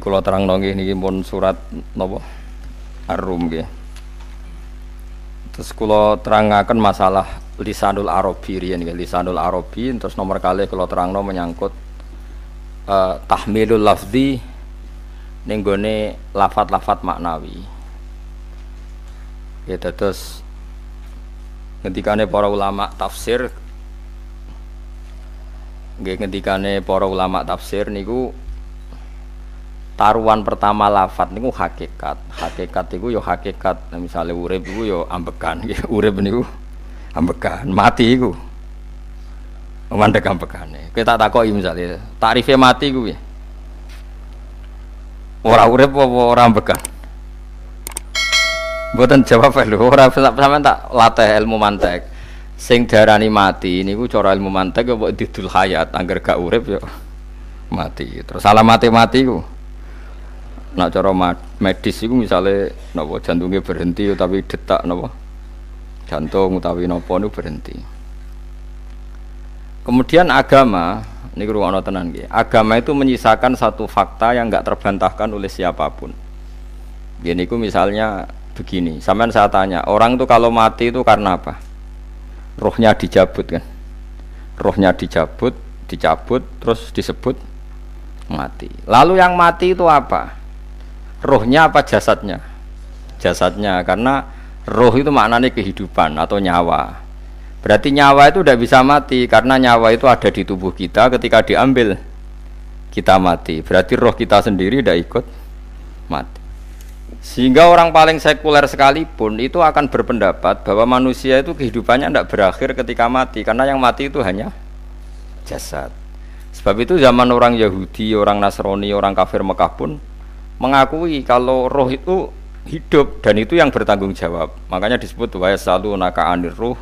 kula terangno nggih niki pun surat napa Ar-Rum nggih. Terus kula terangaken masalah lisanul Arabi riyen nggih, lisanul Arabi terus nomor kalih kula terangno menyangkut tahmilul lafzi ning gone lafat-lafat maknawi. Ya terus ngendikane para ulama tafsir nggih, ngendikane para ulama tafsir niku taruhan pertama lafat niku hakikat. Hakikat niku ya hakikat. Misale urip iku ya ambekan nggih. Urip niku ambekan, mati iku mandek ambekane. Kowe tak takoki misale, takrife mati ku piye? Ora urip apa ora ambekan? Mboten jawab lho, ora sampean tak latih ilmu mantek. Sing diarani mati niku cara ilmu mantek kok didul hayat, angger gak urip ya mati. Terus alamate mati ku nak cara medis iku misale napa jantunge berhenti utawi detak napa jantung utawi napa niku berhenti. Kemudian agama niku ruwono tenan nggih. Agama itu menyisakan satu fakta yang enggak terbantahkan oleh siapapun. Nggih niku misalnya begini, sampean saya tanya, orang itu kalau mati itu karena apa? Rohnya dicabut kan? Rohnya dicabut terus disebut mati. Lalu yang mati itu apa? Rohnya apa jasadnya? Jasadnya, karena roh itu maknanya kehidupan atau nyawa. Berarti nyawa itu tidak bisa mati karena nyawa itu ada di tubuh kita, ketika diambil kita mati. Berarti roh kita sendiri tidak ikut mati. Sehingga orang paling sekuler sekalipun itu akan berpendapat bahwa manusia itu kehidupannya tidak berakhir ketika mati, karena yang mati itu hanya jasad. Sebab itu zaman orang Yahudi, orang Nasrani, orang kafir Mekah pun mengakui kalau roh itu hidup dan itu yang bertanggung jawab. Makanya disebut wa yasalunaka 'anir ruh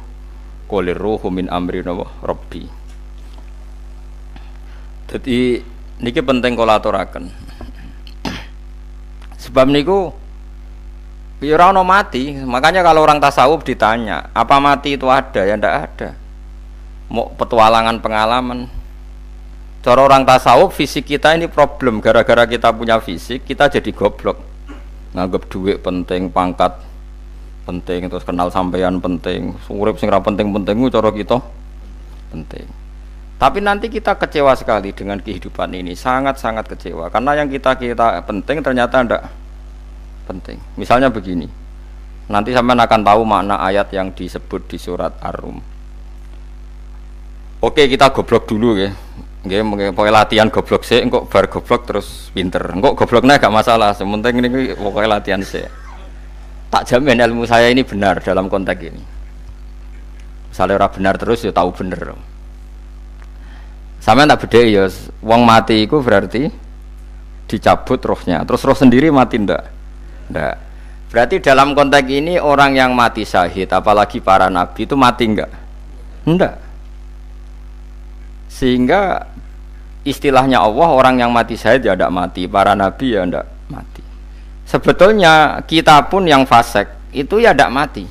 qolir ruhu min amri rabbi. Jadi niki penting kula aturaken. Sebab niku ya ora ono mati. Makanya kalau orang tasawuf ditanya, apa mati itu ada? Ya ndak ada. Mau petualangan pengalaman. Cara orang tasawuf fisik kita ini problem, gara-gara kita punya fisik kita jadi goblok. Nganggep duit penting, pangkat penting, terus kenal sampean penting, urip sing ra penting-penting cara kita penting. Tapi nanti kita kecewa sekali dengan kehidupan ini, sangat-sangat kecewa karena yang kita penting ternyata ndak penting. Misalnya begini, nanti sampean akan tahu makna ayat yang disebut di surat Ar-Rum. Oke, kita goblok dulu ya. Nggih, pokoke latihan goblok sik, engko bar goblok terus pinter. Engko gobloknya gak masalah, sementing ini pokoke latihan sik. Tak jamin ilmu saya ini benar dalam konteks ini. Misalnya ora benar terus ya tahu bener. Sampeyan tak bedheki ya, wong mati iku berarti dicabut rohnya. Terus roh sendiri mati ndak? Ndak. Berarti dalam konteks ini orang yang mati syahid, apalagi para nabi itu mati enggak? Enggak. Sehingga istilahnya Allah, orang yang mati syahid ya tidak mati, para nabi ya tidak mati. Sebetulnya kita pun yang fasik itu ya tidak mati.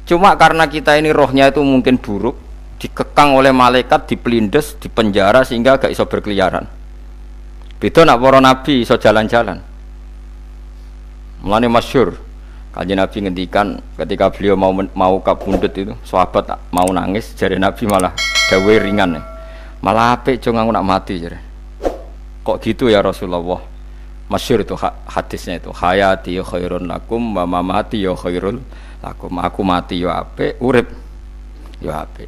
Cuma karena kita ini rohnya itu mungkin buruk, dikekang oleh malaikat, dipelindes, dipenjara sehingga gak iso berkeliaran. Beda nak para nabi iso jalan-jalan. Mulane masyhur Kanjeng Nabi ngendikan ketika beliau mau kabundut itu, sahabat mau nangis, jare Nabi malah dawe ringan. Malah apik jong aku nak mati jare. Kok gitu ya Rasulullah? Masyhur itu hadisnya itu, hayati khairun lakum wa mamati ya khairul lakum. Aku mati ya apik, urip ya apik.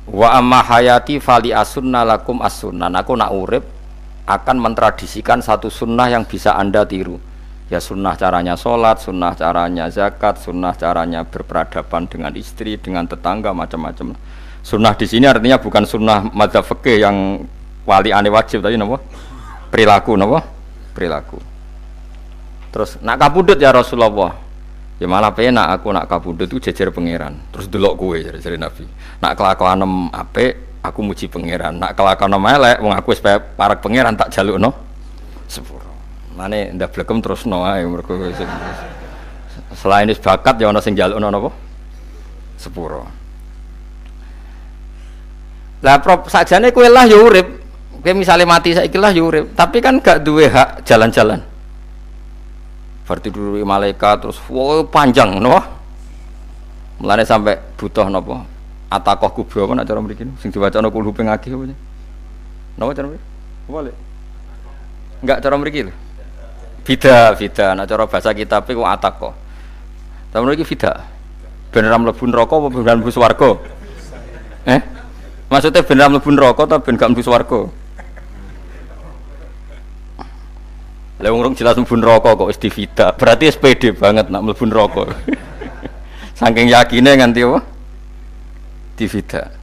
Wa amma hayati fali asunna lakum as-sunnah. Aku nak urip akan mentradisikan satu sunnah yang bisa Anda tiru. Ya sunnah caranya sholat, sunnah caranya zakat, sunnah caranya berperadaban dengan istri, dengan tetangga, macam-macam. Sunnah di sini artinya bukan sunnah madzhab fikih yang wali ane wajib tadi, napa? Perilaku, napa? Perilaku. Terus nak kabudut ya Rasulullah. Ya malah penak aku nak kabudut itu jejer pangeran. Terus delok kowe jare Nabi. Nak kelakuanem apik, aku muji pangeran. Nak kelakuanem elek, wong aku wis parek pangeran tak jalukno sepuro. Mane ndak blekem terusno ae mergo selain wis bakat ya ana sing njalukno napa? Sepuro. Lah prop sakjane kowe lah ya urip. Kayak misalnya mati saiki lah yo urip, tapi kan gak duwe hak jalan-jalan. Berarti dulu malaikat terus wow, panjang no. Mulane sampai butuh napa? Atakoh kubro apa nak cara mriki sing diwacana kulhu ping akeh apa. Napa cara mriki? Boleh. Enggak cara mriki lho. Fida, nak cara bahasa kitab iku atakoh. Cara mriki fida. Ben ra mlebu neraka apa ben mlebu swarga? Maksudnya ben ra mlebu neraka ta ben gak mlebu swarga? Lah wong jelas mlebu neraka kok wis divida. Berarti SPD banget nak mlebu neraka. Saking yakine nganti apa? Divida.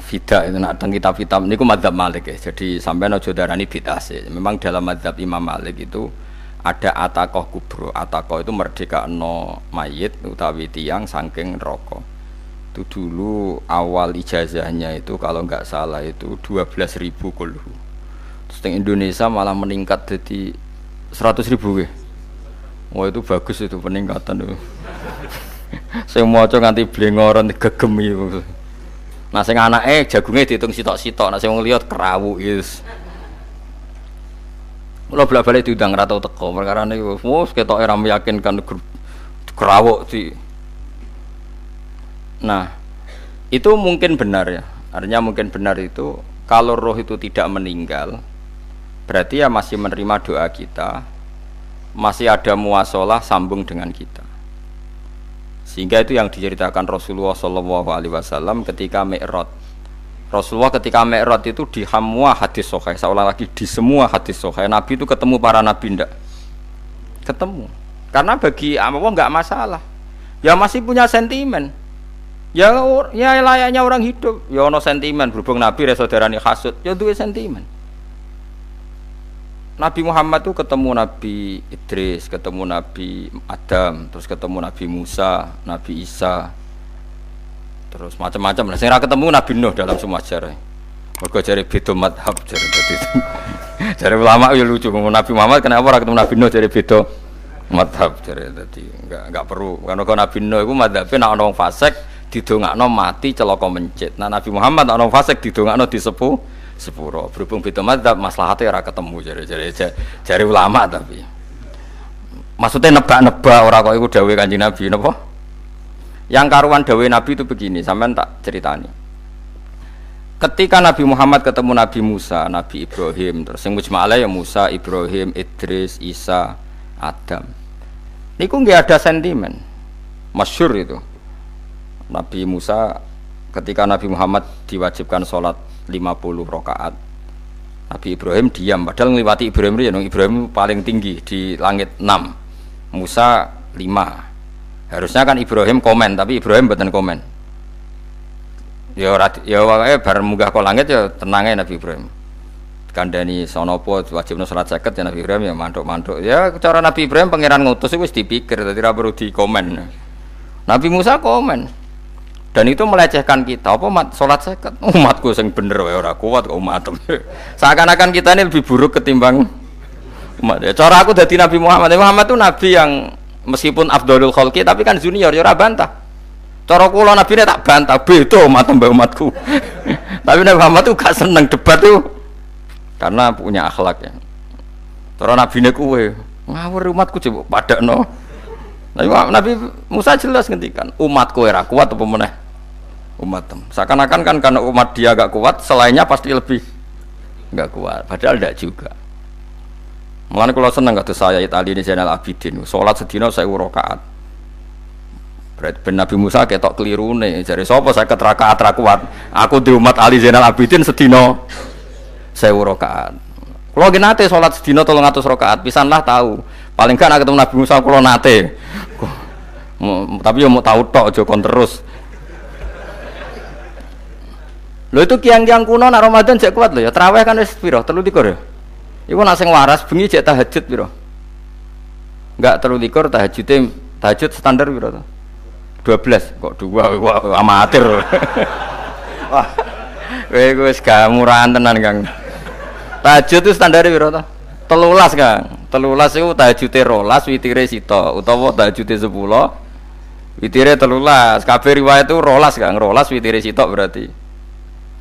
Vida itu nak teng kitab-kitab niku madzhab Malik ya. Jadi sampean aja darani bid'ah sih. Memang dalam madzhab Imam Malik itu ada atakoh kubro. Atakoh itu merdekakno mayit utawi tiyang saking neraka. Itu dulu awal ijazahnya itu kalau enggak salah itu 12.000 kulhu. Terus di Indonesia malah meningkat jadi 100.000 nggih. Wah itu bagus itu peningkatan itu. Saya maca nganti blengoran gegem itu. Nah sing anake jagunge diitung sitok-sitok, nek sing wong liya kerawuk wis. Kula bolak-balik diundang ra tau teko, perkara niku wis ketoke ra meyakinkan kerawuk di. Nah, itu mungkin benar ya. Artinya mungkin benar itu kalau roh itu tidak meninggal, berarti ya masih menerima doa kita, masih ada muwasalah sambung dengan kita. Sehingga itu yang diceritakan Rasulullah SAW ketika Mi'raj. Rasulullah ketika Mi'raj itu di semua hadis sahih, seolah lagi di semua hadis sahih Nabi itu ketemu para nabi ndak? Ketemu. Karena bagi Allah enggak masalah. Ya masih punya sentimen. Ya layaknya orang hidup. Ya ono sentimen berhubung Nabi saudarane hasud, ya duwe sentimen. Nabi Muhammad itu ketemu Nabi Idris, ketemu Nabi Adam, terus ketemu Nabi Musa, Nabi Isa, terus macam-macam. Nah, saya ketemu Nabi Nuh dalam semua sejarah. Mergo jare beda madhab jare dadi. Jare ulama ya lucu, Nabi Muhammad kenapa ora ketemu Nabi Nuh jare beda madhab jare dadi enggak perlu. Karena Nabi Nuh iku madhabe nek ana wong fasik didongakno mati celaka mencit. Nah Nabi Muhammad ana wong fasik didongakno disepuh sepuro. Berhubung beda madzhab maslahatnya ora ketemu jare ulama tapi maksudnya nebak-nebak ora kok iku dawuhe Kanjeng Nabi napa? Yang karuan dawuhe Nabi itu begini, sampean tak ceritani. Ketika Nabi Muhammad ketemu Nabi Musa, Nabi Ibrahim, terus sing mujma'ala ya Musa, Ibrahim, Idris, Isa, Adam. Niku nggih ada sentimen. Masyhur itu. Nabi Musa ketika Nabi Muhammad diwajibkan sholat 50 rakaat. Nabi Ibrahim diam, padahal ngliwati Ibrahim paling tinggi di langit 6. Musa 5. Harusnya kan Ibrahim komen, tapi Ibrahim mboten komen. Ya wae bar munggah ke langit ya tenange Nabi Ibrahim. Kandhani sanapa wajibna salat 50 ya Nabi Ibrahim ya mantuk-mantuk. Ya cara Nabi Ibrahim pangeran ngutus wis dipikir dadi ora perlu dikomen. Nabi Musa komen. Dan itu melecehkan kita. Apa salat 50? Umatku sing bener wae ora kuat kok umatem. Seakan-akan kita ini lebih buruk ketimbang umat. Ya, cara aku dadi Nabi Muhammad. Muhammad itu nabi yang meskipun afdhalul khalqi tapi kan junior ya ora bantah. Cara kula nabine tak bantah beda umat mbak umatku. Tapi Nabi Muhammad itu gak seneng debat tuh karena punya akhlak ya. Cara nabine kuwe ngawur umatku coba padakno. Nabi Musa jelas ngendikan umatku ora kuat apa meneh umat. Seakan-akan kan karena umat dia agak kuat, selainnya pasti lebih enggak kuat. Padahal tidak juga. Mulane kula seneng kados saya Itali ini Zainal Abidin. Salat sedina 1000 rakaat. Berarti ben Nabi Musa ketok kelirune. Jare sapa 50 rakaat ra kuat? Aku di umat Ali Zainal Abidin sedina 1000 rakaat. Kula nggih nate salat sedina 300 rakaat, pisanlah tahu. Paling kan ketemu Nabi Musa kula nate. Tapi yo mau tahu tok aja kon terus. Lho itu kiang-kiang kuno nak Ramadan jek kuat lho ya. Tarawih kan wis piro? 33 ya. Iku nak sing waras bengi jek tahajud piro? Enggak 33 tahajud standar piro to? 12 kok 2 wah amatir. Wah. Kowe wis gak murahan tenan Kang. Tahajud itu standar piro to? 13 Kang. 13 iku tahajude 12 witire sita utawa tahajude 10 witire 13. Kabeh riwayat itu 12 Kang. 12 witire sita berarti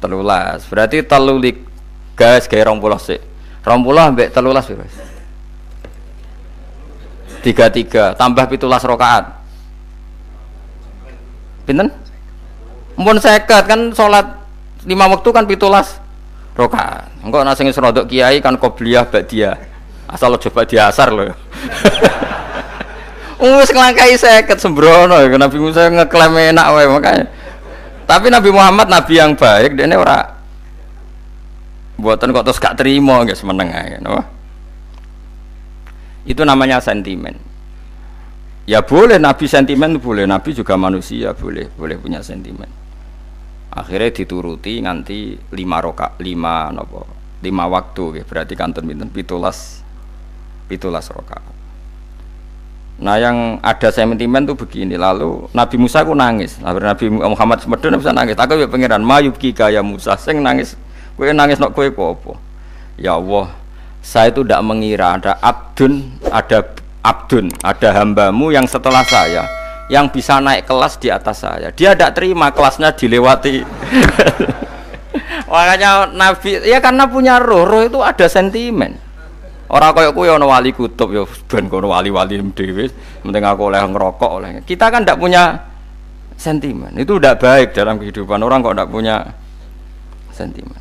13. Berarti 3 gas gawe 20 sik. 20 ambek 13 wis. 33 tambah 17 rakaat. Pinten? Mumpun 50 kan salat 5 waktu kan 17 rakaat. Engko nek sing rodok kiai kan qobliyah ba'diyah. Asal aja ba'diyah asar lho. Wis nglangkai 50 sembrono Nabi Musa ngeklaim enak wae makanya. Tapi Nabi Muhammad nabi yang baik dene ora mboten kok terus gak terima nggih semeneng ae napa. Itu namanya sentimen. Ya boleh Nabi sentimen boleh, Nabi juga manusia boleh punya sentimen. Akhirnya dituruti nganti 5 waktu nggih. Berarti kantun pinten 17 rakaat. Nah yang ada sentimen tuh begini, lalu Nabi Musa ku nangis, Nabi Muhammad semedon bisa nangis, aku ya pengiran mayubki kaya Musa, sing nangis, kowe nangis nok kowe apa? Ya Allah, saya itu tidak mengira ada hambamu yang setelah saya, yang bisa naik kelas di atas saya, dia tidak terima kelasnya dilewati. Makanya Nabi, ya karena punya roh itu ada sentimen. Orang koyo kuwi ana wali kutub ya ben kono wali-wali dhewe, penting aku oleh ngerokok oleh. Kita kan ndak punya sentimen. Itu ndak baik dalam kehidupan orang kok ndak punya sentimen.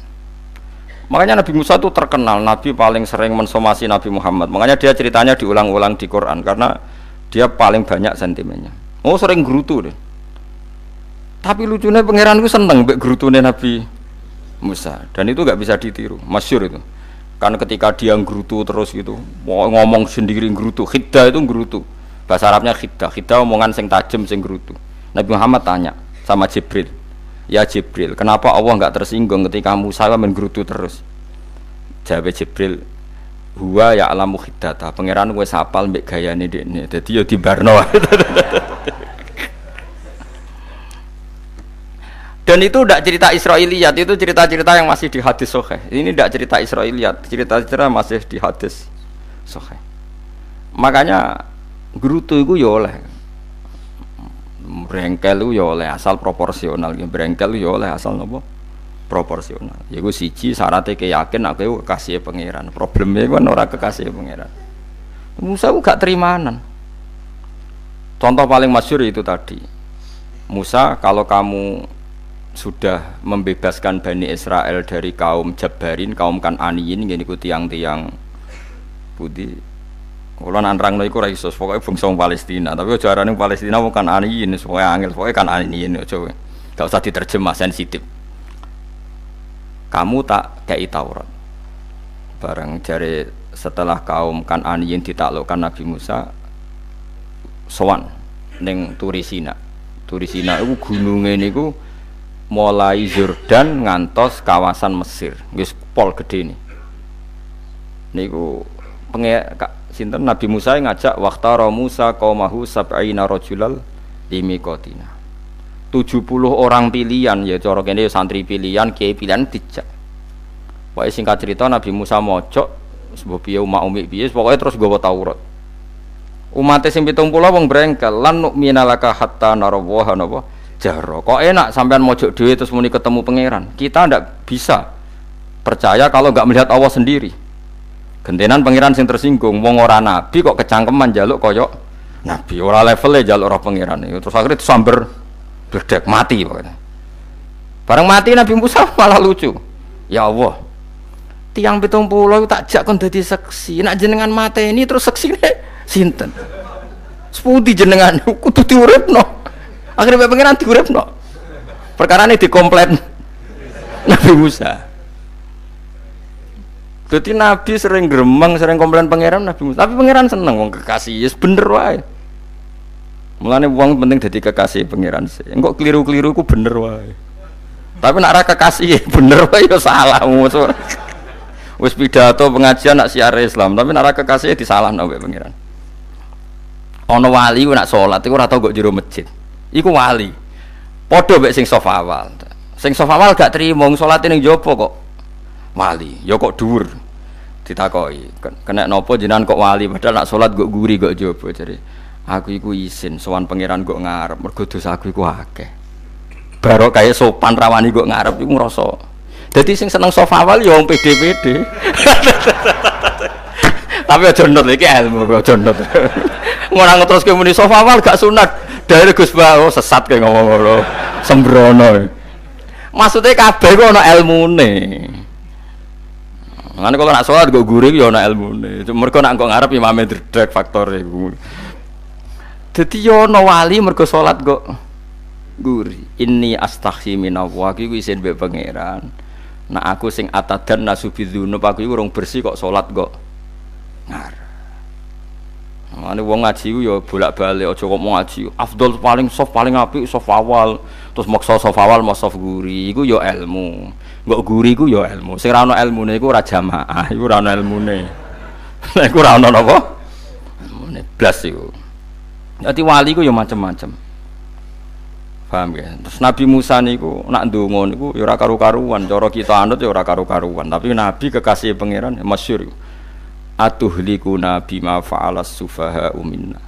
Makanya Nabi Musa itu terkenal Nabi paling sering mensomasi Nabi Muhammad. Makanya dia ceritanya diulang-ulang di Quran karena dia paling banyak sentimennya. Oh sering gerutu deh. Tapi lucunya pangeranku seneng mbek gerutune Nabi Musa dan itu nggak bisa ditiru. Masyhur itu. Kan ketika dia ngrutu terus gitu, ngomong sendiri ngrutu, khiddah itu ngrutu. Bahasa Arabnya khiddah omongan sing tajem sing ngrutu. Nabi Muhammad tanya sama Jibril, "Ya Jibril, kenapa Allah enggak tersinggung ketika Musa menggerutu terus?" Jawab Jibril, "Huwa ya'lamu khiddata." Pangeran wis hafal mbek gayane dekne. Dadi ya dibarno. Dan itu tidak cerita Israiliyat, itu cerita-cerita yang masih di hadis sahih. Ini tidak cerita Israiliyat, cerita-cerita masih di hadis sahih. Makanya gerutu itu ya oleh, brengkel itu ya oleh asal proporsional, brengkel itu ya oleh asal apa? Proporsional. Yaiku siji syaratnya keyakin aku kekasih pangeran. Problemnya kan orang kekasih pangeran. Musa itu gak terimanan. Contoh paling masyhur itu tadi. Musa, kalau kamu sudah membebaskan Bani Israel dari kaum Jabbarin, kaum Kan'aniyin, ngene iku tiang-tiang putih. Kula nanrangno iku ra iso, pokoke bangsa Palestina, tapi aja arane Palestina wong Kan'aniyin, pokoke angel, pokoke Kan'aniyin aja. Gak usah diterjemah sensitif. Kamu tak kei Taurat. Bareng jare setelah kaum Kan'aniyin ditaklukkan Nabi Musa sowan ning Turisina. Turisina iku gununge niku mulai Yordan ngantos kawasan Mesir, wis pol gede nih. Niku sinten Nabi Musa ngajak waqtara Musa qaumahu sab'ina rajulal limiqatina. 70 orang pilihan ya cara kene santri pilihan, kiai pilihan dijak. Pokoke singkat cerita Nabi Musa mojok sebab piye umat piye pokoke terus nggawa Taurat. Umat sing 70 wong brengkel lan nu'mina laka hatta narawaha napa jaro. Kok enak sampean mojok dhewe terus muni ketemu pangeran. Kita ndak bisa percaya kalau enggak melihat Allah sendiri. Gentenan pangeran sing tersinggung, wong ora nabi kok kecangkeman njaluk koyok nabi, ora levele njaluk roh pangeran. Terus akhirnya disamber bledek mati pokoknya. Bareng mati Nabi Musa malah lucu. Ya Allah, tiang 70 tak jak kon dadi seksi. Nek jenengan mateni terus seksine sinten? Sepundi jenengan kudu diuripno. Akhirnya pangeran diuripno. Perkarane dikomplain Nabi Musa. Jadi Nabi sering gremeng, sering komplain pangeran Nabi Musa. Tapi pangeran seneng wong kekasih, yes bener wae. Mulane wong penting dadi kekasih pangeran sih. Engko keliru-keliru ku bener wae. Tapi nek ora kekasih bener wae ya salah. Wis pidato pengajian nak siar Islam, tapi nek ora kekasih disalahno mbek pangeran. Ana wali ku nak salat iku ora tau kok jero masjid. Iku wali. Padha mbek sing saf awal. Sing saf awal gak trimo salate ning jaba kok wali. Ya kok dhuwur. Ditakoki, kena napa jenengan kok wali padahal nak salat kok guri kok jaba jare. Aku iku isin sowan pangeran kok ngarep mergo dosa aku iku akeh. Barok kaya sopan rawani kok ngarep iku ngrasa Jadi sing seneng soft awal ya wong pede-pede. Tapi aja nut iki ilmu kok aja nut. Ngono terus muni soft awal gak sunat. Dari Gus Ba sesat kayak ngomong ngono. Sembrono. Maksudnya kabeh ku ana ilmune. Ngene kok nak salat go guri ya ana ilmune. Mergo nak kok ngarep imame dredeg faktore iku. Dadi yo ana wali mergo salat kok guri. Inni astaghfi minallah iku isin mbek pangeran. Nah aku sing atadan nasubidzunub aku iku urung bersih kok salat kok ngarep. Mane wong ngaji ku ya bolak-balik aja kok mau ngaji. Afdol paling soft paling apik soft awal, terus maksa soft awal mau soft guri iku ya ilmu. Nggo guri ku ya ilmu. Sing ora ana ilmune iku ora jamaah, iku ora ana ilmune. Lha iku ora ana napa? Ilmune blas iku. Dadi wali ku ya macam-macam. Paham ya? Terus Nabi Musa niku nak ndonga niku ya ora karu-karuan, cara kita anut ya ora karu-karuan, tapi Nabi kekasih pangeran masyhur. Atuhlikuna bima fa'alas sufaha minna.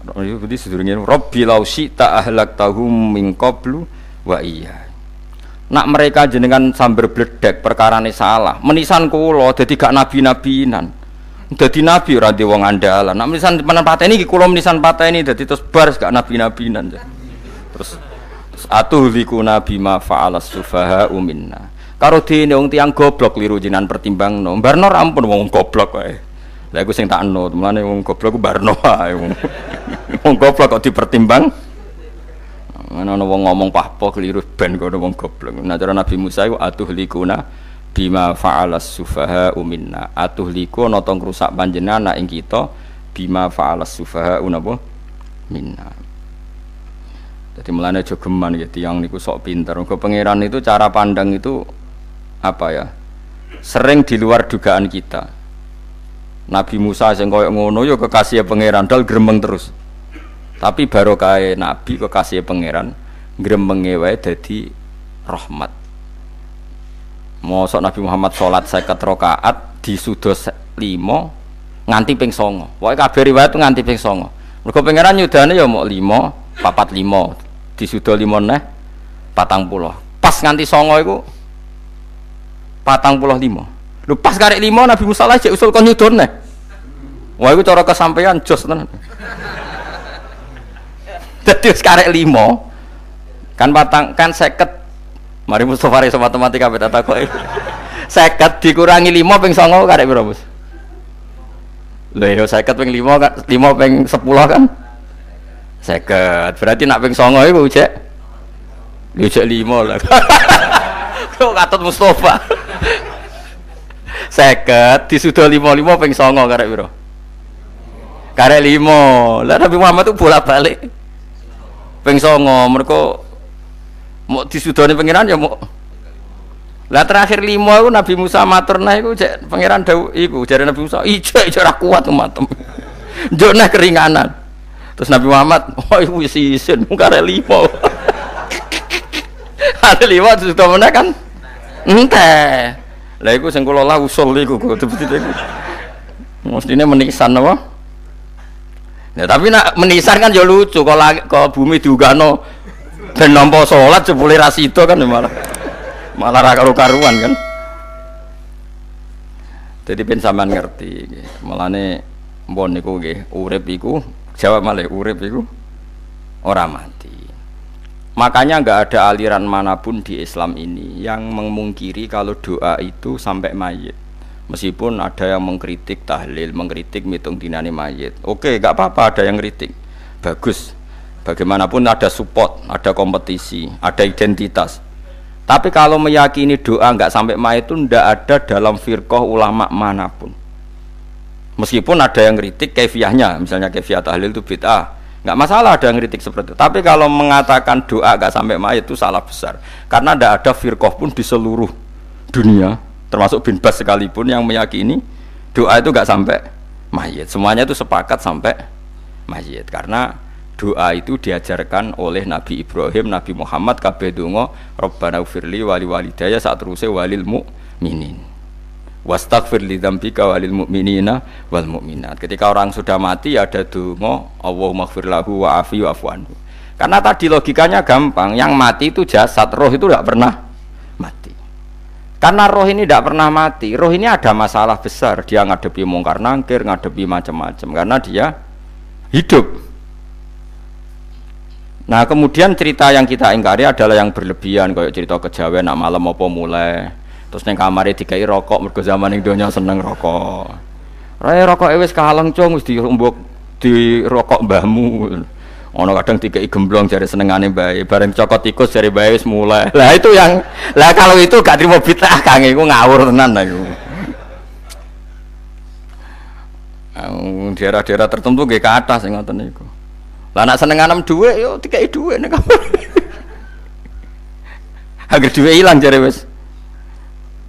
Itu berarti sedurunge Rabbi law syi'ta ahlaktahum min qablu wa iya. Nak mereka jenengan sambar bledek perkarane salah, menisan kula dadi gak nabi-nabinan. Dadi nabi ora ndek wong andalan. Nak menisan pateni iki kula menisan pateni dadi terus bar gak nabi-nabinan. Terus atuhlikuna bima fa'alas sufaha minna. Karo dene wong tiyang goblok kliru jinan pertimbangno. Barno rampun wong goblok wae. Lah iku sing tak anut, mulane wong goblok ku barno wae. Wong goblok kok dipertimbang. Ana wong ngomong pahpo kliru ben kok wong goblok. Nah cara Nabi Musa iku atuhlikuna bima fa'alas sufaha minna. Atuhliku ana tong rusak panjenengan ing kita bima fa'alas sufaha napa minna. Jadi mulane aja geman ya tiyang niku sok pinter. Mergo pangeran itu cara pandang itu apa ya? Sering di luar dugaan kita. Nabi Musa sing koyo ngono ya kekasih pangeran dal gremeng terus. Tapi barokah nabi kekasih pangeran gremenge wae dadi rahmat. Mosok Nabi Muhammad salat 50 rakaat disuda 5 nganti ping 9. Pokoke kabeh riwayat nganti ping 9. Mergo pangeran nyudane ya mok 5, 45 disuda 5 neh 40. Pas nganti 9 iku 45. Lho pas karek 5 Nabi Musa lagi usul kon nyudone. Wah iku cara kesampaian jos tenan. Dadi wis karek 5 kan kan 50. Mari Mustofa iso matematika beda takoki. 50 dikurangi 5 ping 9 karek piro, Bos? Lho ya 50 ping 5 kan 5 ping 10 kan 50. Berarti nak ping 9 iku cek. Lho cek 5 lah. Kok katut Mustofa. 50 disuda 55 ping 9 karek piro? Karek 5. Lah Nabi Muhammad itu bolak-balik. Ping 9 mergo mau disudane pangeran ya mau. Lah terakhir 5 iku Nabi Musa matur nah iku cek pangeran dawuh iku jare Nabi Musa ijo ora kuat matem. Njuk nah keringanan. Terus Nabi Muhammad oh iku wis isin karek 5. Ada 5 disuda meneh kan ente. Lah iku sing kula lah usul iku betul-betul iku. Mestine menisan apa? Ya tapi nak menisan kan ya lucu kalau bumi diugano ben nampa salat jebule ra sida kan malah ra karo-karuan kan. Jadi ben sampean ngerti nggih. Mulane mbon niku nggih urip iku jawab malih urip iku ora mati. Makanya enggak ada aliran manapun di Islam ini yang memungkiri kalau doa itu sampai mayit. Meskipun ada yang mengkritik tahlil, mengkritik mitung dinane mayit. Oke, enggak apa-apa ada yang kritik. Bagus. Bagaimanapun ada support, ada kompetisi, ada identitas. Tapi kalau meyakini doa enggak sampai mayit itu enggak ada dalam firqah ulama manapun. Meskipun ada yang kritik kaifiahnya, misalnya kaifiah tahlil itu bid'ah. Enggak masalah ada yang kritik seperti itu. Tapi kalau mengatakan doa enggak sampai mayit itu salah besar. Karena enggak ada firqah pun di seluruh dunia, termasuk bin Bas sekalipun yang meyakini doa itu enggak sampai mayit. Semuanya itu sepakat sampai mayit. Karena doa itu diajarkan oleh Nabi Ibrahim, Nabi Muhammad kabeh donga Rabbana ufirli wali walidayya saat terusé walil mukminin. Wastaghfir li dzambika walil mu'minina wal mu'minat. Ketika orang sudah mati ada donga Allahumma ighfir lahu wa afi wa afu anhu. Karena tadi logikanya gampang, yang mati itu jasad, roh itu tidak pernah mati. Karena roh ini tidak pernah mati. Roh ini ada masalah besar. Dia ngadepi mungkar nangkir, ngadepi macam-macam. Karena dia hidup. Nah kemudian cerita yang kita ingkari adalah yang berlebihan. Kayak cerita kejawen, nak malam apa mulai. Terus neng kamarnya dikai rokok. Mergo zaman yang dunia seneng rokok. Raya rokok wis kaleng cung, wis di rokok mbahmu. Ono kadang dikai gemblong jare senengane bae, bareng cokot tikus jare bae wis mulai. Lah itu yang lah kalau itu gak trimo bid'ah Kang iku ngawur tenan iku. Daerah-daerah tertentu nggih ke atas sing ngoten niku. Lah nek senenganem dhuwit yo dikai dhuwit nek kamar. Agar dhuwit ilang jare wis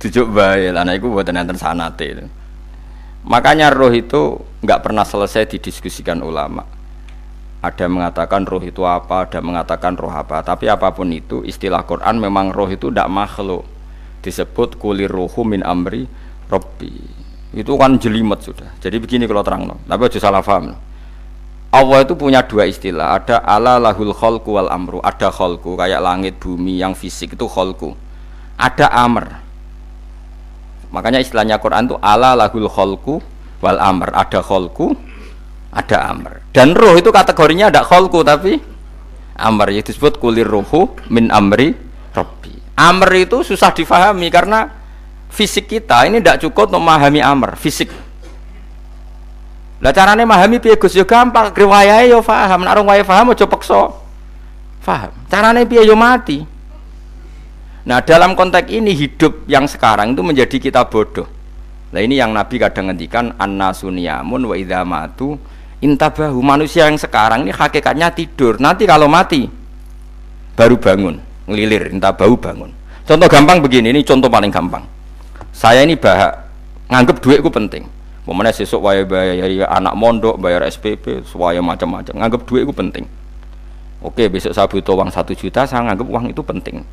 dijuk bae. Lah nek iku mboten enten sanate. Makanya roh itu enggak pernah selesai didiskusikan ulama. Ada mengatakan roh itu apa, ada mengatakan roh apa. Tapi apapun itu, istilah Quran memang roh itu tidak makhluk. Disebut kulir ruhu min amri Rabbi. Itu kan jelimet sudah. Jadi begini kalau terang, tapi aja salah paham. Allah itu punya dua istilah. Ada ala lahul khalqu wal amru. Ada khalqu kayak langit bumi yang fisik itu khalqu. Ada amr. Makanya istilahnya Quran itu ala lahul khalqu wal amr. Ada khalqu, ada amr. Dan roh itu kategorinya ada kholku tapi amr, itu disebut kulir ruhu min amri Rabbi. Amr itu susah difahami karena fisik kita ini tidak cukup untuk memahami amr fisik. Lah carane memahami piye Gus yo gampang, riwayahe yo paham, nek orang wayahe paham aja peksa paham. Carane piye yo mati. Nah, dalam konteks ini hidup yang sekarang itu menjadi kita bodoh. Nah, ini yang Nabi kadang ngendikan annasuniyamun wa idza matu intabahu. Manusia yang sekarang ini hakikatnya tidur. Nanti kalau mati baru bangun, ngelilir, intabahu bangun. Contoh gampang begini, ini contoh paling gampang. Saya ini nganggep duitku penting. Momennya sesuk waya bayar anak mondok, bayar SPP, waya macam-macam. Nganggep duitku penting. Oke, besok saya butuh uang 1 juta, saya nganggep uang itu penting.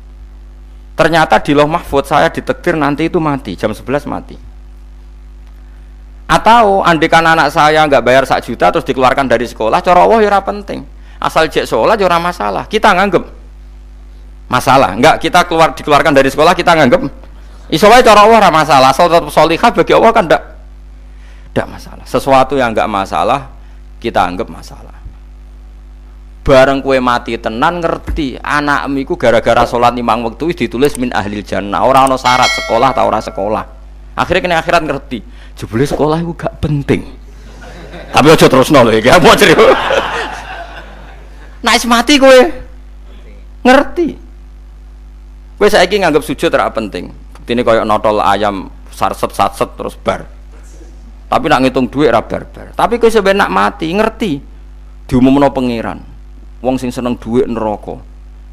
Ternyata di Lauh Mahfudz saya ditakdir nanti itu mati, jam 11 mati. Atau andikan anak saya nggak bayar 1 juta terus dikeluarkan dari sekolah, cara Allah ya penting. Asal jek sholat ya masalah. Kita nganggep masalah. Enggak, kita dikeluarkan dari sekolah kita nganggep iso wae cara Allah masalah. Asal tetap sholihah bagi Allah kan enggak masalah. Sesuatu yang enggak masalah kita anggap masalah. Bareng kue mati tenan ngerti anakmu iku gara-gara sholat 5 waktu ditulis min ahlil jannah. Ora ono syarat sekolah ta ora sekolah. Akhirnya kena akhirat ngerti. Jebule sekolah itu gak penting. Tapi aja terusno lho iki, mau cerita. Nek mati kowe ngerti. Kowe saiki nganggep sujud ora penting. Buktine koyo notol ayam sarset-sarset terus bar. Tapi nak ngitung duit ora bar-bar. Tapi kowe sampe nak mati ngerti diumumno pangeran. Wong sing seneng duit neraka,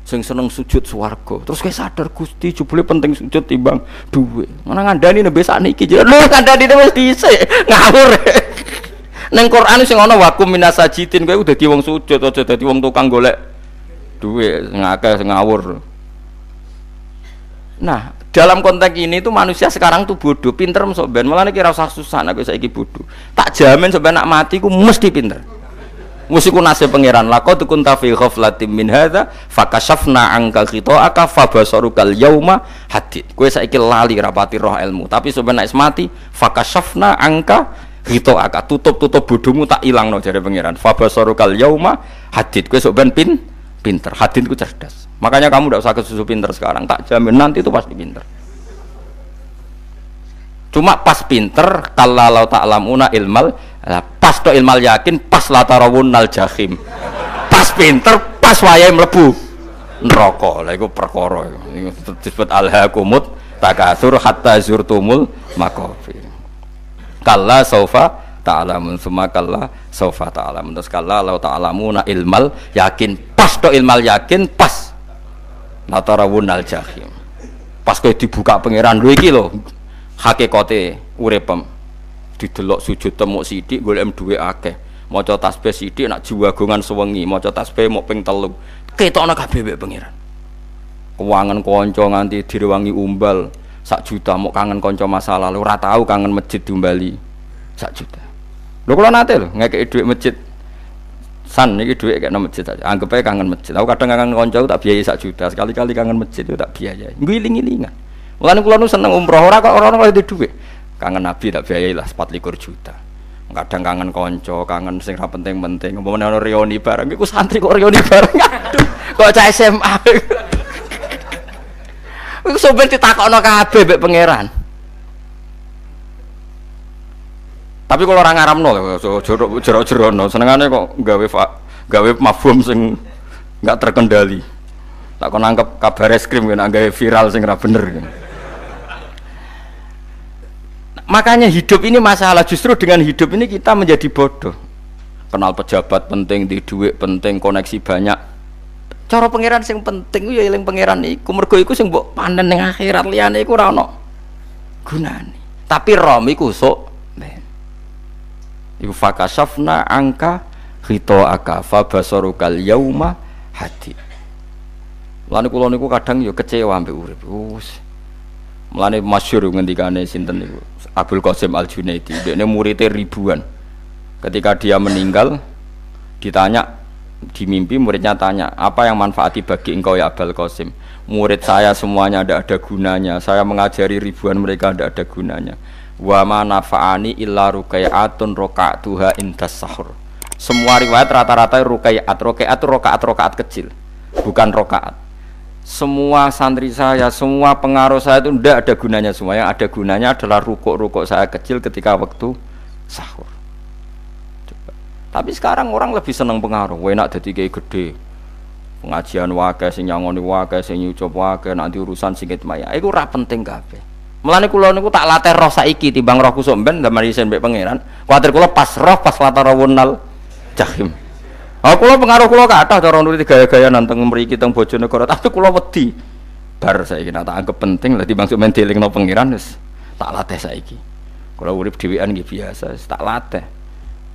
sing seneng sujud swarga. Terus kowe sadar Gusti jebule penting sujud timbang duit. Ngono ngandani nembe sakniki lho ngandani wis dhisik ngawur. Ning Quran sing ana wakum minasajidin kowe dadi wong sujud aja dadi wong tukang golek duit ngakeh sing ngawur. Nah, dalam konteks ini tuh manusia sekarang tuh bodoh, pinter sok ben. Malah nek ora usah susah nek saiki bodoh. Tak jamin sampe nak mati ku mesti pinter. Musiku nasib pangeran laqad kunta fi ghaflatin min hadza fakashafna anka khita'aka fabasarukal yauma hadid. Kowe saiki lali rapati roh ilmu, tapi sampeyan nek mati fakashafna anka khita'aka, tutup bodhomu tak ilangno jare pangeran. Fabasarukal yauma hadid. Kowe sok ben pinter. Hadid ku cerdas. Makanya kamu ndak usah kesusu pinter sekarang, tak jamin nanti itu pasti pinter. Cuma pas pinter kalau ta'lamuna ilmal pas to ilmal yakin pas latarawunnal jahim. Pas pinter pas wayahe mlebu neraka. Lha iku perkara iku disebut alhaqumut takatsur hatta zurtumul maqabir. Kalla saufa ta'lamun summa kalla saufa ta'lamun. Terus kalla law ta'lamuna ilmal yakin pas to ilmal yakin pas latarawunnal jahim. Pas kowe dibuka pangeran lho iki lho hakikate uripem. Didelok sujud temuk sithik golek duwe akeh. Maca tasbih sithik nak jiwagongan sewengi, maca tasbih mok ping 3. Ketokno kabeh wek pangeran. Kewangan kanca nganti direwangi umbal 1 juta mok kangen kanca masa lalu ora tau kangen masjid diumbali 1 juta. Lho kula nate lho ngekeki dhuwit masjid. San iki dhuwit kek nang masjid aja. Anggap ae kangen masjid. Aku kadang kangen kanca tak biayai 1 juta, sekali-kali kangen masjid tak biayai. Ngiling-ngilingan. Mulane kula nu seneng umroh ora kok ora oleh dhuwit. Kangen Nabi tak biayai lah 24 juta. Kadang kangen kanca, kangen sing ra penting-penting. Umpamane ana reuni bareng iku santri kok reuni bareng. Aduh, kok cah SMA. Iku sampeyan ditakokno kabeh mbek pangeran. Tapi kalau orang ngaramno jorok-jorokno, senengane kok gawe mafhum sing enggak terkendali. Tak kon nangkep kabar eskrim kan gawe viral sing ora bener. Makanya hidup ini masalah, justru dengan hidup ini kita menjadi bodoh. Kenal pejabat penting, di duit penting, koneksi banyak. Cara pangeran sing penting ya eling pangeran iku, mergo iku sing mbok panen ning akhirat, liyane iku ora ono gunane. Tapi rom iku sok ben. Iku fakasafna angka khitoaka fa basarukal yauma hadid. Lan kula niku kadang ya kecewa mbek urip. Mulane masyhur ngendikane sinten niku Abdul Qasim Al-Junaidi, dekne muridé ribuan. Ketika dia meninggal ditanya di mimpi, muridnya tanya, "Apa yang manfaati bagi engkau ya Abdul Qasim?" Murid saya semuanya tidak ada gunanya. Saya mengajari ribuan mereka tidak ada gunanya. Wa ma nafa'ani illa ruqai'atun raqa'tuha indas sahur. Semua riwayat rata-rata ruqai'at. Ruqai'at itu rakaat kecil, bukan rakaat. Semua santri saya, semua pengaruh saya itu tidak ada gunanya semua. Yang ada gunanya adalah rukuk-rukuk saya kecil ketika waktu sahur. Coba. Tapi sekarang orang lebih senang pengaruh. Enak dadi kiai gede. Pengajian wae sing nyangoni wae sing nyucup wae nanti urusan singit maya. Iku ora penting kabeh. Mulane kula niku tak latih roh saiki timbang roh kusuk ben ndamel isen mbek pangeran. Kuwatir kula pas roh pas latarawunal jahim. Kula pengaruh kula kathah cara nuruti gaya-gaya nanteng mriki teng Bojonegoro, tapi kula wedi. Bar saiki nek tak anggap penting lah timbang men dielingno pangeran wis tak latih saiki. Kula urip dhewean nggih biasa, tak latih.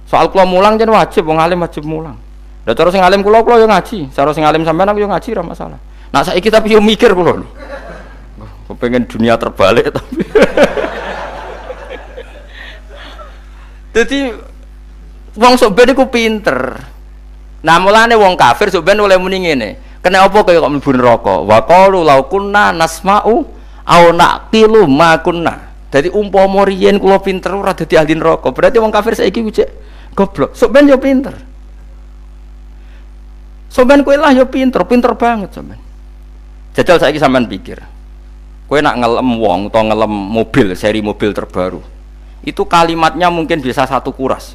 Soal kula mulang jen wajib, wong alim wajib mulang. Lah cara sing alim kula yo ngaji, cara sing alim sampean aku yo ngaji ora masalah. Nah saiki tapi yo mikir kula lho. Kepengen dunia terbalik tapi. Dadi wong sok ben iku pinter. Nah mulane wong kafir sok ben oleh muni ngene. Kena apa kaya kok mlebu neraka? Wa qalu law kunna nasma'u aw naqilu ma kunna. Dadi umpama riyen kula pinter ora dadi ahli neraka. Berarti wong kafir saiki ku cek goblok. Sok ben yo pinter. Sok ben kowe lah yo pinter banget sok ben. Jajal saiki sampean pikir. Kowe nak ngelem wong utawa ngelem mobil, seri mobil terbaru. Itu kalimatnya mungkin bisa satu kuras.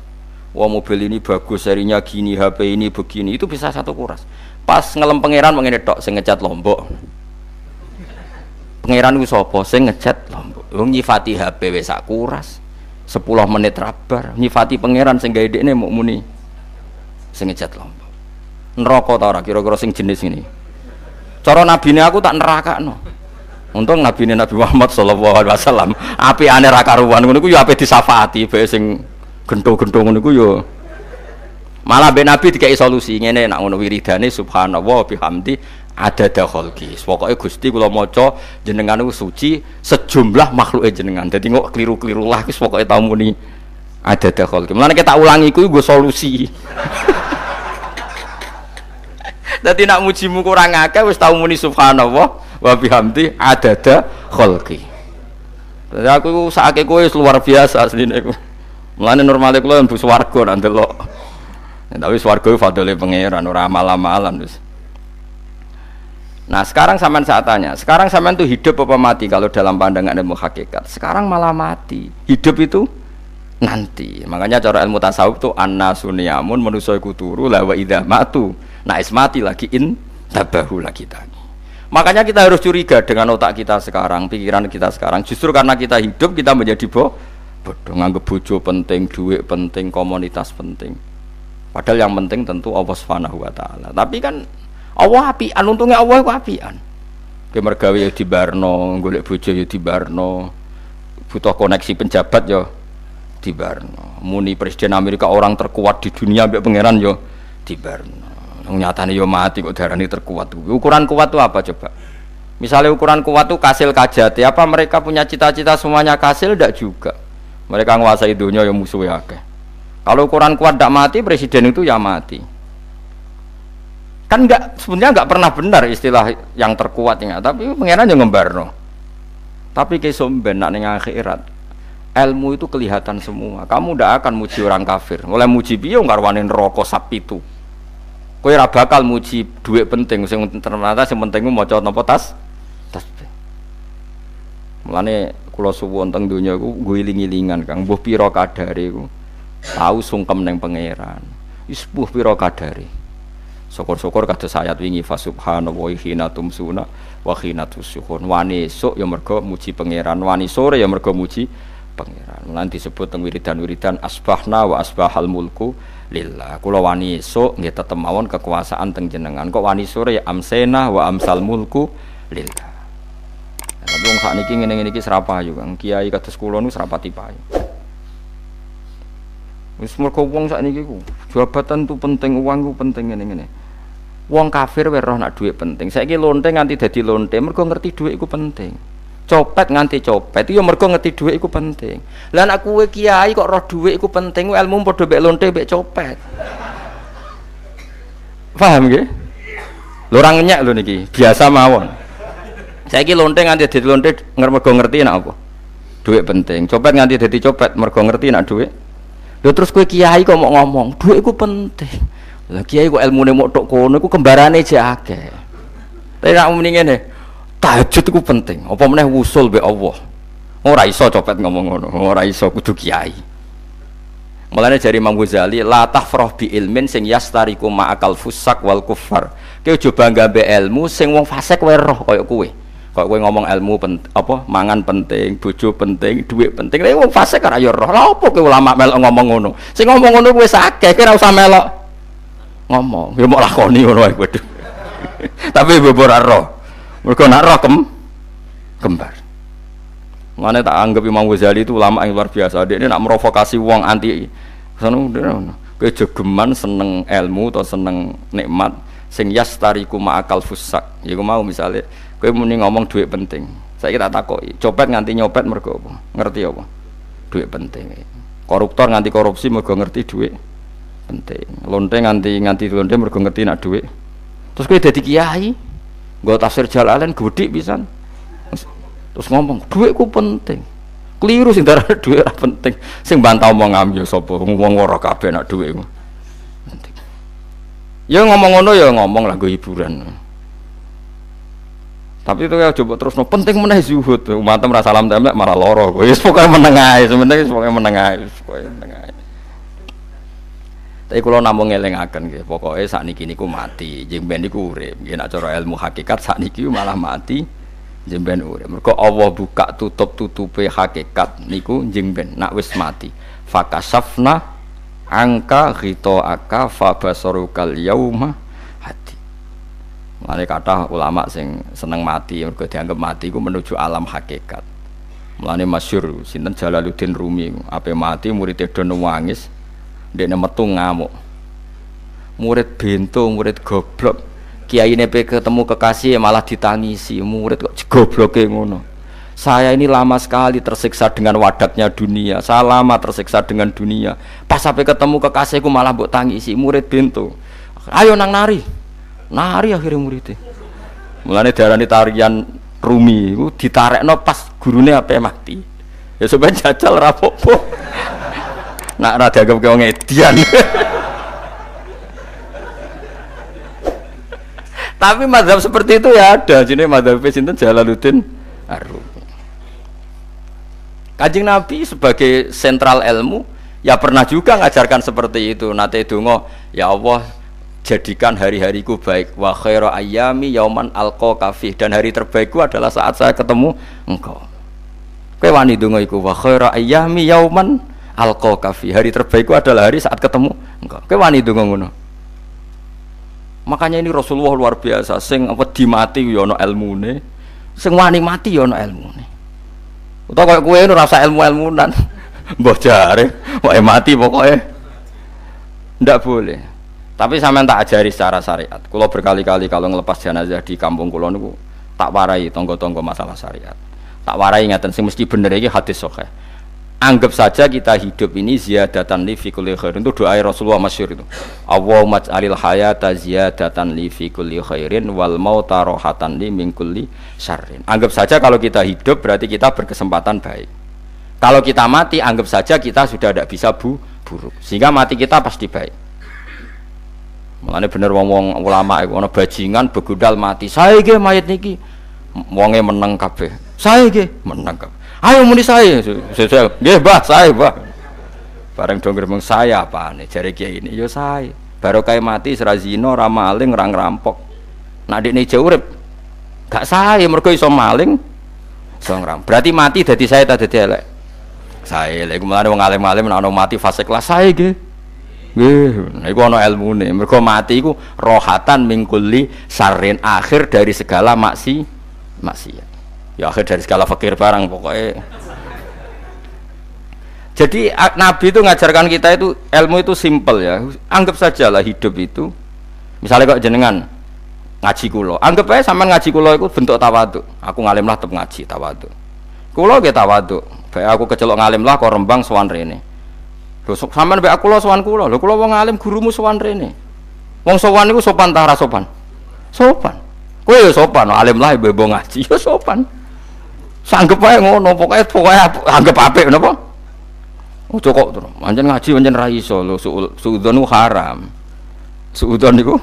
Wah mobil ini bagus, serinya gini, HP ini begini, itu bisa satu kuras. Pas ngelem pangeran mengene tok sing ngecat Lombok. Pangeran ku sapa sing ngecat Lombok? Wong nyifati HP wis sak kuras. 10 menit rabar, nyifati pangeran sing gawe dekne muk muni sing ngecat Lombok. Neraka ta ora kira-kira sing jenis ini. Cara nabine aku tak nerakakno. Untung nabine Nabi Muhammad sallallahu alaihi wasallam apikane ra karuan ngono iku ya ape disafaati bae sing gento-gento ngono iku yo. Malah ben Nabi dikai solusi ngene nek ngono wiridane subhanallah bihamdi adada khalqi. Pokoke Gusti kula maca jenengan niku suci sejumlah makhluke jenengan. Dadi kok kliru-kliru lah wis pokoke tau muni adada khalqi. Mulane tak ulangi iku nggo solusi. Dadi nek mujimu kurang akeh wis tau muni subhanallah wa bihamdi adada khalqi. Dadi aku sakake kowe luar biasa asline iku. Mulane normale kula mlebu swarga nak ndelok. Tapi swarga ku fadhole pangeran ora amal-amalan wis. Nah, sekarang sampean saat tanya, sekarang sampean tuh hidup apa mati kalau dalam pandangan ilmu hakikat? Sekarang malah mati. Hidup itu nanti. Makanya cara ilmu tasawuf tuh annasuniyamun manusa iku turu la wa idza matu. Nah, mati lagi in tabahu lagi tadi. Makanya kita harus curiga dengan otak kita sekarang, pikiran kita sekarang. Justru karena kita hidup kita menjadi bodoh, nganggep bojo penting, duit penting, komunitas penting. Padahal yang penting tentu Allah Subhanahu wa taala. Tapi kan Allah apian, untungnya Allah itu apian. Ki mergawe ya dibarno, golek bojo ya dibarno. Butuh koneksi penjabat ya dibarno. Muni presiden Amerika orang terkuat di dunia mbek pangeran ya dibarno. Nyatane ya mati kok darani terkuat. Ukuran kuat itu apa coba? Misalnya ukuran kuat itu kasil kajati, apa mereka punya cita-cita semuanya kasil? Tidak juga. Mereka menguasai dunia yang musuhnya akeh. Kalau ukuran kuat tidak mati, presiden itu ya mati. Kan sebenarnya enggak pernah benar istilah yang terkuat ya, tapi pangeran yang ngembarno. Tapi kesomben nak ning akhirat ilmu itu kelihatan semua. Kamu ndak akan muji orang kafir. Oleh muji piye ngarwane neraka sap pitu. Kowe ora bakal muji dhuwit penting sing ternyata sing penting maca napa tasbih. Mulane kula suwun teng donya iku guling-gilingan Kang, mbuh pira kadare iku. Tahu sungkem ning pangeran. Wis mbuh pira kadare. Syukur-syukur kados ayat wingi fa subhanallahi hina tumsuna wa hina tusyuhun. Wani esuk ya mergo muji pangeran, wani sore ya mergo muji pangeran. Lan disebut teng wiridan-wiridan asbahna wa asbahal mulku lillah. Kula wani esuk nggih tetep mawon kekuasaan teng jenengan. Kok wani sore ya amsena wa amsal mulku lillah. Tapi wong sakniki ngene-ngene iki serapayu Kang. Kiai kados kula niku serapati payu. Wis mergo wong sakniki ku jabatan tu penting, uang ku penting ngene-ngene. Wong kafir wae roh nak dhuwit penting. Saiki lonte nganti dadi lonte mergo ngerti dhuwit iku penting. Copet nganti copet itu ya mergo ngerti dhuwit iku penting. Lah nek kowe kiai kok roh dhuwit iku penting, ilmu padha mek lonte mek copet. Paham nggih? Lho ora ngenyek lho niki, biasa mawon. Saiki lonte nganti dadi lonte mergo ngerti nek apa? Dhuwit penting. Copet nganti dadi copet mergo ngerti nek dhuwit. Lho terus kowe kiai kok mau ngomong, dhuwit iku penting. Lah kiai kok ilmune mok tok kono iku kembarane jek akeh. Tapi nek muni ngene, tahajud iku penting. Apa meneh wusul mbek Allah. Ora iso copet ngomong ngono, ora iso kudu kiai. Mulane jari Imam Ghazali, la tafrah bi ilmin sing yastariku ma'akal fusak wal kufar. Kowe aja bangga mbek ilmu sing wong fasik wae roh kaya kowe. Kok kowe ngomong ilmu apa mangan penting, bojo penting, dhuwit penting. Lah wong fasik ora ya roh. Lah opo kowe ulama melok ngomong ngono? Sing ngomong ngono kowe akeh, kowe ora usah melok ngomong, ya mau lakoni ngono ae waduh. Tapi bobor roh. Mergo nak roh kembar. Mane tak anggap Imam Ghazali itu ulama yang luar biasa. Dia ini nak merovokasi wong anti sono kejegeman seneng ilmu atau seneng nikmat sing yastariku ma'akal fusak. Ya mau misalnya kowe muni ngomong duit penting. Saiki tak takoki, copet nganti nyopet mergo apa? Ngerti apa? Duit penting. Koruptor nganti korupsi mergo ngerti duit penting. Lonte nganti lonte mergo ngerti nak dhuwit. Terus kowe dadi kiai, nggo tafsir Jalalain gedhi pisan. Terus ngomong, dhuwitku penting. Keliru sing darane dhuwit ora penting. Sing bantah omong ya sapa? Wong ora kabeh nak dhuwit iku. Penting. Ya ngomong ngono ya ngomong lah nggo hiburan. Tapi itu ya coba terus penting meneh zuhud. Umatem ra salam templek malah lara. Wis pokoke meneng ae, sementing pokoke meneng ae, pokoke meneng ae. Tapi kalau namung ngelingaken nggih, pokoke sakniki niku mati, jeng ben niku urip. Nggih nek cara ilmu hakikat sakniki malah mati, jeng ben urip. Mergo Allah buka tutup-tutupe hakikat niku jeng ben nak wis mati. Fakasafna angka ghitaaka fa basarukal yauma hadi. Mane kathah ulama sing seneng mati mergo dianggap mati iku menuju alam hakikat. Mulane masyhur sinten Jalaluddin Rumi, ape mati murid do nangis. Dekne metu ngamuk. Murid bento, murid goblok. Kiyaine pe ketemu kekasih malah ditangisi. Murid kok gobloke ngono. Saya ini lama sekali tersiksa dengan wadaknya dunia. Saya lama tersiksa dengan dunia. Pas sampai ketemu kekasihku malah mbok tangisi. Murid bento. Ayo nang nari. Nari akhirnya muridnya. Mulane diarani tarian Rumi iku ditarekno pas gurune ape mati. Ya sampeyan jajal ra apa-apa. Nak rada dianggap wong edian. Tapi mazhab seperti itu ya ada. Jenenge mazhab sinten Jalaluddin Ar-Rumi. Kanjeng Nabi sebagai sentral ilmu ya pernah juga ngajarkan seperti itu. Nate donga, ya Allah jadikan hari-hariku baik. Wa khairu ayyami yauman alqa kafih, dan hari terbaikku adalah saat saya ketemu engkau. Kowe wani donga iku wa khairu ayyami yauman alqa kafi, hari terbaikku adalah hari saat ketemu engkau. Kowe wani ndonga ngono. Makanya ini Rasulullah luar biasa, sing wedi mati ya ana ilmune, sing wani mati ya ana ilmune. Utawa koyo kowe ora usah ilmu-ilmunan. Mbah jare, wae mati pokoke. Ndak boleh. Tapi sampean tak ajari secara syariat. Kula berkali-kali kalau ngelepas jenazah di kampung kula niku tak warai tangga-tangga masalah syariat. Tak warai ngaten sing mesti bener iki hadis sahih. Anggap saja kita hidup ini ziyadatan li fi kulli khairin. Itu doa Rasulullah masyhur itu. Allahumma ij'alil hayata ziyadatan li fi kulli khairin wal mauta rohatan li min kulli syarrin. Anggap saja kalau kita hidup berarti kita berkesempatan baik. Kalau kita mati anggap saja kita sudah tidak bisa buruk. Sehingga mati kita pasti baik. Mulane bener wong-wong ulama iku ana bajingan begudal mati. Saya nggih mayit niki. Wonge meneng kabeh. Saya nggih meneng kabeh. Ayo muni saya, nggih Mbah, saya Mbah. Bareng dong gremeng saya apane jare kiai ini, ya saya. Baru kae mati sira zina, ora maling, ora ngrampok. Nek dekne ijo urip, gak saya mergo iso maling, iso ngrampok. Berarti mati dadi saya ta dadi elek. Saya lha iku mulane wong alim-alim nek ana mati fase kelas saya nggih. Nggih, iku ana ilmune. Mergo mati iku rohatan mingkuli sarin akhir dari segala maksiat. Ya akhir dari segala fakir barang pokoknya. Jadi Nabi itu ngajarkan kita itu ilmu itu simpel ya. Anggap saja lah hidup itu. Misalnya kok jenengan ngaji kulo, anggap aja sampean ngaji kulo itu bentuk tawaduk. Aku ngalim lah tetep ngaji tawaduk. Kulo ge tawaduk. Baik aku kecelok ngalim lah kok rembang sowan rene. Lho sampean mbek aku sowan kulo. Lho kulo wong ngalim gurumu sowan rene. Wong sowan niku sopan ta ora sopan? Sopan. Kowe ya sopan, alim lah bebo ngaji ya sopan. Sanggep ae ngono, pokoke anggap apik napa? Ojo kok terus. Pancen ngaji pancen ra iso lho, suudzon haram. Suudzon niku.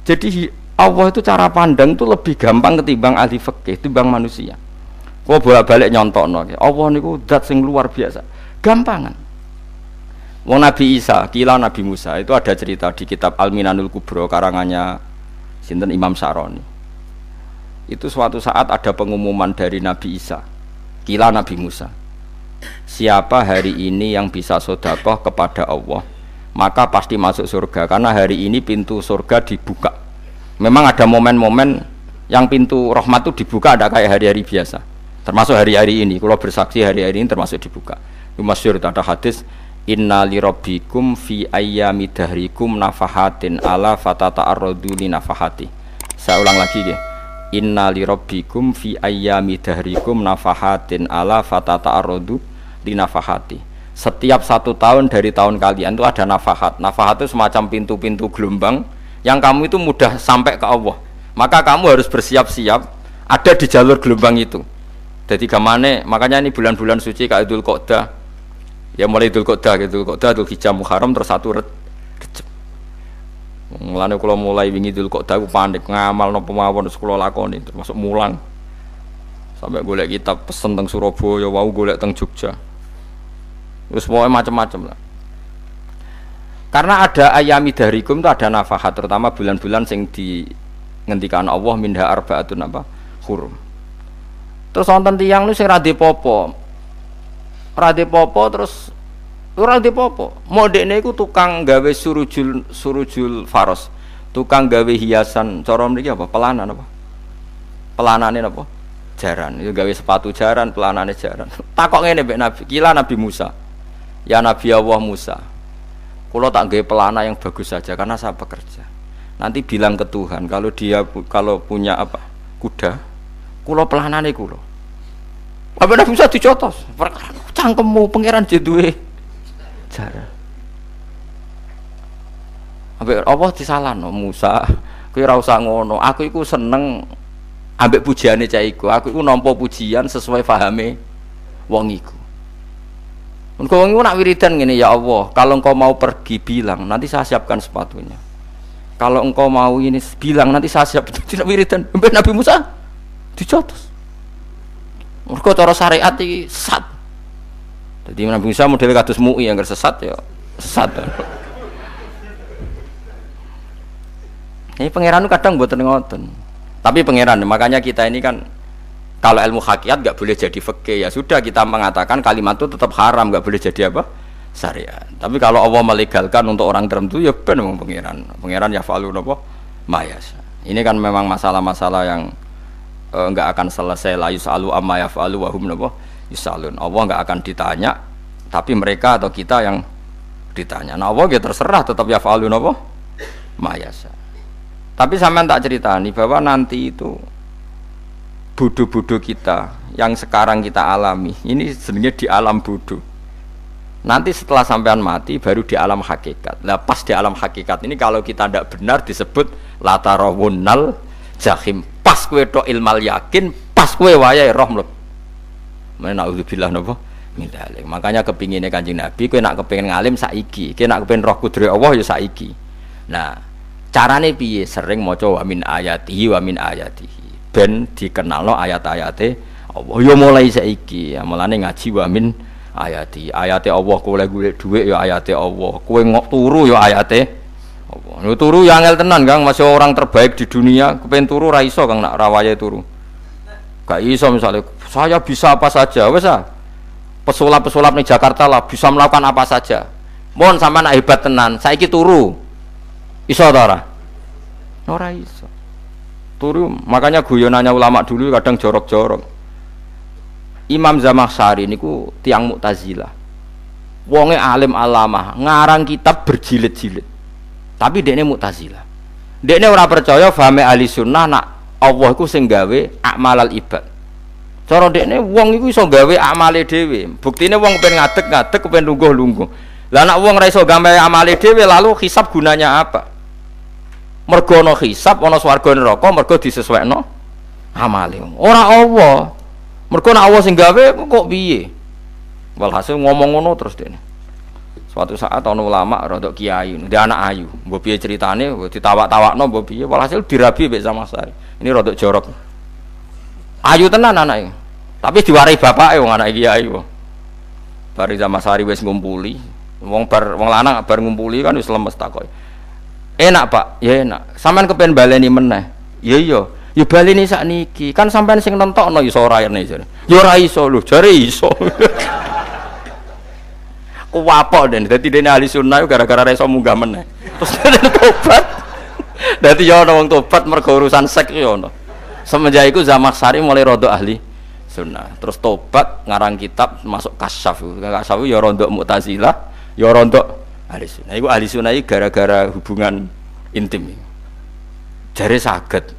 Jadi Allah itu cara pandang itu lebih gampang ketimbang ahli fikih, ketimbang manusia. Kok bolak-balik nyontokno. Allah niku zat sing luar biasa. Gampangan. Wong Nabi Isa, kila Nabi Musa itu ada cerita di kitab Al-Minanul Kubra karangannya sinten Imam Saroni. Itu suatu saat ada pengumuman dari Nabi Isa, kila Nabi Musa, siapa hari ini yang bisa sedekah kepada Allah maka pasti masuk surga, karena hari ini pintu surga dibuka. Memang ada momen-momen yang pintu rahmat itu dibuka, ada kayak hari-hari biasa, termasuk hari-hari ini. Kalau bersaksi hari-hari ini termasuk dibuka. Itu masyhur, ada hadis inna li rabbikum fi ayyami dahrikum nafahatin ala fatata'arradu li nafahati. Saya ulang lagi ya. Inna li rabbikum fi ayyami dahrikum nafahatin ala fatata'arradu li nafahati. Setiap 1 tahun dari tahun kalian itu ada nafahat. Nafahat itu semacam pintu-pintu gelombang yang kamu itu mudah sampai ke Allah. Maka kamu harus bersiap-siap ada di jalur gelombang itu. Jadi gamane, makanya ini bulan-bulan suci kayak Dzul Qa'dah. Ya mulai Dzul Qa'dah, Dzul Hijjah, Muharram terus 1 Rejab. Mulane kula mulai wingi Dzul Qa'dah aku panik ngamal napa mawon kula lakoni termasuk mulang. Sampai golek kitab pesen teng Surabaya, wau golek teng Jogja. Terus mau macam-macam lah. Karena ada ayami dahrikum itu ada nafahat, terutama bulan-bulan sing di ngendikan Allah minha arbaatun apa hurum. Terus wonten tiyang nu sing ra dipopo. Ra dipopo terus ora dipopo. Modekne iku tukang gawe surujul faros. Tukang gawe hiasan, cara mriki apa? Pelanan apa? Pelanane apa? Jaran. Itu gawe sepatu jaran, pelanane jaran. Takok ngene mbek Nabi, kila Nabi Musa. Ya Nabi Allah Musa. Kulo tak gawe pelana yang bagus saja karena saya bekerja. Nanti bilang ke Tuhan kalau punya apa? Kuda. Kulo pelanane kulo. Apa Nabi Musa dicotos? Perkara cangkemmu pangeran duwe jaran. Ambek Allah disalahno Musa, kowe ora usah ngono. Aku iku seneng ambek pujiane cah iku. Aku iku nampa pujian sesuai pahame wong iku. Engko wong iku nak wiridan ngene, ya Allah, kalau engkau mau pergi bilang, nanti saya siapkan sepatunya. Kalau engkau mau ini bilang, nanti saya siap. Tidak wiridan. Ambek Nabi Musa dicotos. Mergo cara syariat iki sesat. Jadi Nabi Musa model kados MUI yang sesat ya sesat. Ini pangeran itu kadang buat ngoten. Tapi pangeran, makanya kita ini kan kalau ilmu hakikat nggak boleh jadi fikih, ya sudah kita mengatakan kalimat itu tetap haram, nggak boleh jadi apa syariat. Tapi kalau Allah melegalkan untuk orang tertentu ya benar memang pangeran ya falu apa mayas. Ini kan memang masalah-masalah yang nggak akan selesai. La yusalu amma yafalu wa hum napa yusalun. Allah nggak akan ditanya, tapi mereka atau kita yang ditanya. Nah Allah ya terserah tetap ya falu napa mayas. Tapi sampean tak ceritani bahwa nanti itu bodoh-bodoh kita yang sekarang kita alami ini sebenarnya di alam bodoh. Nanti setelah sampean mati baru di alam hakikat. Nah pas di alam hakikat ini kalau kita tidak benar disebut latarawunnal jahim. Pas kue tok ilmal yakin, pas kue wayai roh mlebu. Mana naudzubillah napa min dzalik. Makanya kepinginnya Kanjeng Nabi kue nak kepingin ngalim saiki, kue nak kepingin roh kudri Allah ya saiki. Nah, carane piye? Sering maca wa min ayatihi wa min ayatihi. Ben dikenalno ayat-ayate Allah. Ya mulai saiki, ya mulane ngaji wa min ayati Allah kowe golek dhuwit ya ayate Allah, kowe ngok turu ya ayate Allah. Yo turu ya angel tenan Kang, masih orang terbaik di dunia, kepen turu ra iso Kang nak rawaye turu. Gak iso misalnya saya bisa apa saja, wes ah. Pesulap-pesulap ning Jakarta lah bisa melakukan apa saja. Mohon sampean nak hebat tenan, saiki turu. Iso ta ora? Ora iso. Turu, makanya guyonannya ulama dulu kadang jorok-jorok. Imam Zamakhsyari niku tiang Mu'tazilah. Wonge alim alamah, ngarang kitab berjilid-jilid. Tapi dekne Mu'tazilah. Dekne ora percaya fahame ahli sunnah nak Allah iku sing gawe akmalal ibad. Cara dekne wong iku iso gawe amale dhewe. Buktine wong pengen ngadeg-ngadeg, pengen lungguh-lungguh. Lah nek wong ora iso gawe amale dhewe lalu hisab gunanya apa? Mergo ana hisab, ana swarga neraka, mergo disesuaikno amale. Ora Allah. Mergo nek Allah sing gawe kok piye? Walhasil ngomong ngono terus dene. Suatu saat ana ulama rada kiai, ndek anak ayu. Mbok piye critane ditawak-tawakno mbok piye walhasil dirabi mek Zamakhsyari. Ini rada jorok. Ayu tenan anake. Tapi diwarai bapake wong anak kiai kok. Bar Zamakhsyari wis ngumpuli, wong lanang bar ngumpuli kan wis lemes takoki. Enak Pak, ya enak. Sampeyan kepen baleni meneh. Ya iya. Ya baleni sakniki. Kan sampean sing nentokno iso ora rene jare. Ya ora iso lho, jare iso. Ku apok den. Dadi dene ahli sunnah gara-gara ora iso munggah meneh. Terus tobat. Dadi ya ana wong tobat mergo urusan seks ya ana. Semenjak iku Zamakhsyari mulai rada ahli sunnah. Terus tobat ngarang kitab masuk kasyaf. Kasyaf ya rada Mu'tazilah, ya rada ahli sunnah. Iku ahli sunnah iki gara-gara hubungan intim. Jare saged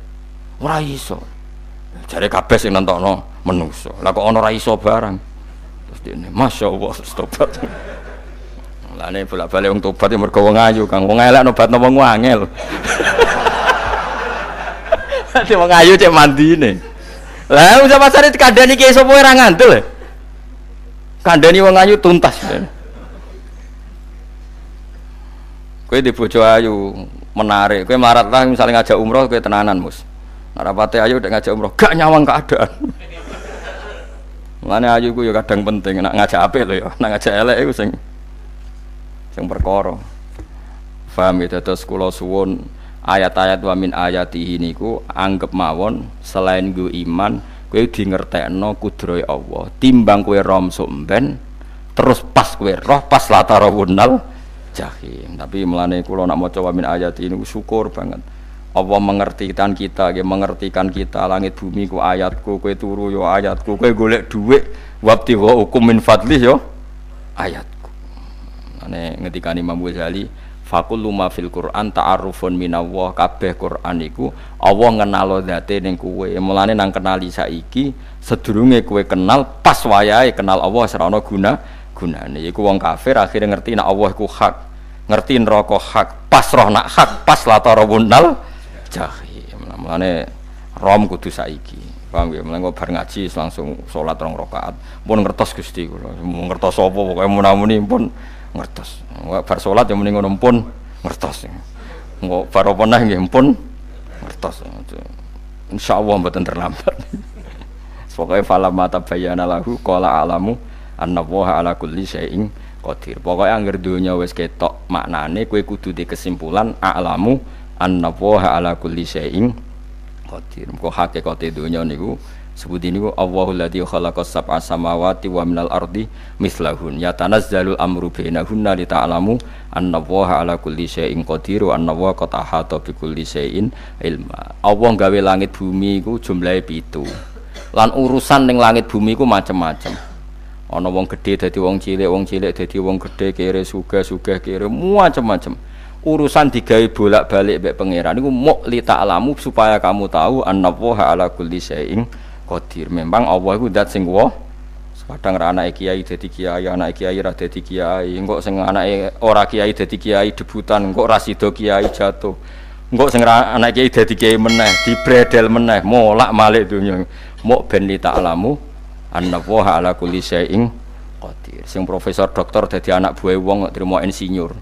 ora iso. Jare kabeh sing nentokno menungso. Lah kok ana ora iso barang. Terus dene masyaallah tobat. Lah nek bolak-balik wong tobat ya mergo wong ayu, Kang. Wong elek nobatno wong angel. Dadi wong ayu cek mandine. Lah usah pasare dikandani ki sapa ora ngandel. Kandani wong ayu tuntas. Kowe di bojo ayu menarik, kowe melarat lah misalnya ngajak umroh kowe tenanan, Mus. Rapate ayu udah ngajak umroh, gak nyawang keadaan. Mulane ayu ku ya kadang penting, nak ngajak apik lho ya, nak ngajak elek iku sing perkara. Paham ya, terus kula suwun ayat-ayat wa min ayatihi niku anggap mawon selain nggo iman, kowe di ngertekno kudrohe Allah. Timbang kowe rom somben terus pas kowe roh pas latarawunnal jahim. Tapi mulane kula nak maca wa min ayatihi niku syukur banget. Allah mengertikan kita, mengertikan kita langit bumi ku ayatku, kowe turu yo ayatku, kowe golek dhuwit wabti wa hukum min fadlih yo ayatku. Ane ngendikane Imam Ghazali, faqullu ma fil Qur'an ta'arufun minallah, kabeh Qur'an iku Allah ngenalo zate ning kowe. Mulane nang kenali saiki sedurunge kowe kenal pas wayahe kenal Allah ora ana gunane. Iku wong kafir akhire ngerti nek Allah iku hak, ngerti neraka hak, pas roh nak hak, pas latarawunnal jahim. Mulane rom kudu saiki. Paham ya? Mulane kok bar ngaji langsung salat 2 rakaat. Pun ngertos Gusti kula. Mau ngertos apa pokoke munamuni pun ngertos. Bar salat ya muni ngono pun ngertos. Engko bar apa neh nggih pun ngertos. Insyaallah mboten terlambat. Pokoke fala mata bayana lahu qala alamu annallaha ala kulli syai'in qadir. Pokoke anggere donya wis ketok maknane kowe kudu di kesimpulan alamu annallaha ala kulli syai'in qadir. Kok hakikate donya niku sebut niku Allahul ladzi khalaqas sab'a samawati wa minal ardi mislahun yatanazzalul amru bainahunna li ta'lamu annallaha ala kulli syai'in qadir wa annallaha qad ahata bi kulli syai'in ilma. Allah gawe langit bumi iku jumlahe 7. Lan urusan ning langit bumi iku macam-macam. Ana wong gedhe dadi wong cilik dadi wong gedhe, kere sugih kere macam-macam. Urusan digawe bolak-balik mbek pangeran niku muk li ta'lamu supaya kamu tahu annallaha ala kulli syai'in qadir. Memang Allah iku zat sing kadang ra anake kiai dadi kiai, anake kiai ra dadi kiai, engko sing anake ora kiai dadi kiai debutan, engko ra sida kiai jatuh. Engko sing anake kiai dadi kiai meneh, dibredel meneh, molak malik donya. Mok ben li ta'lamu annallaha ala kulli syai'in qadir. Sing profesor doktor dadi anak buah wong kok trimo insinyur.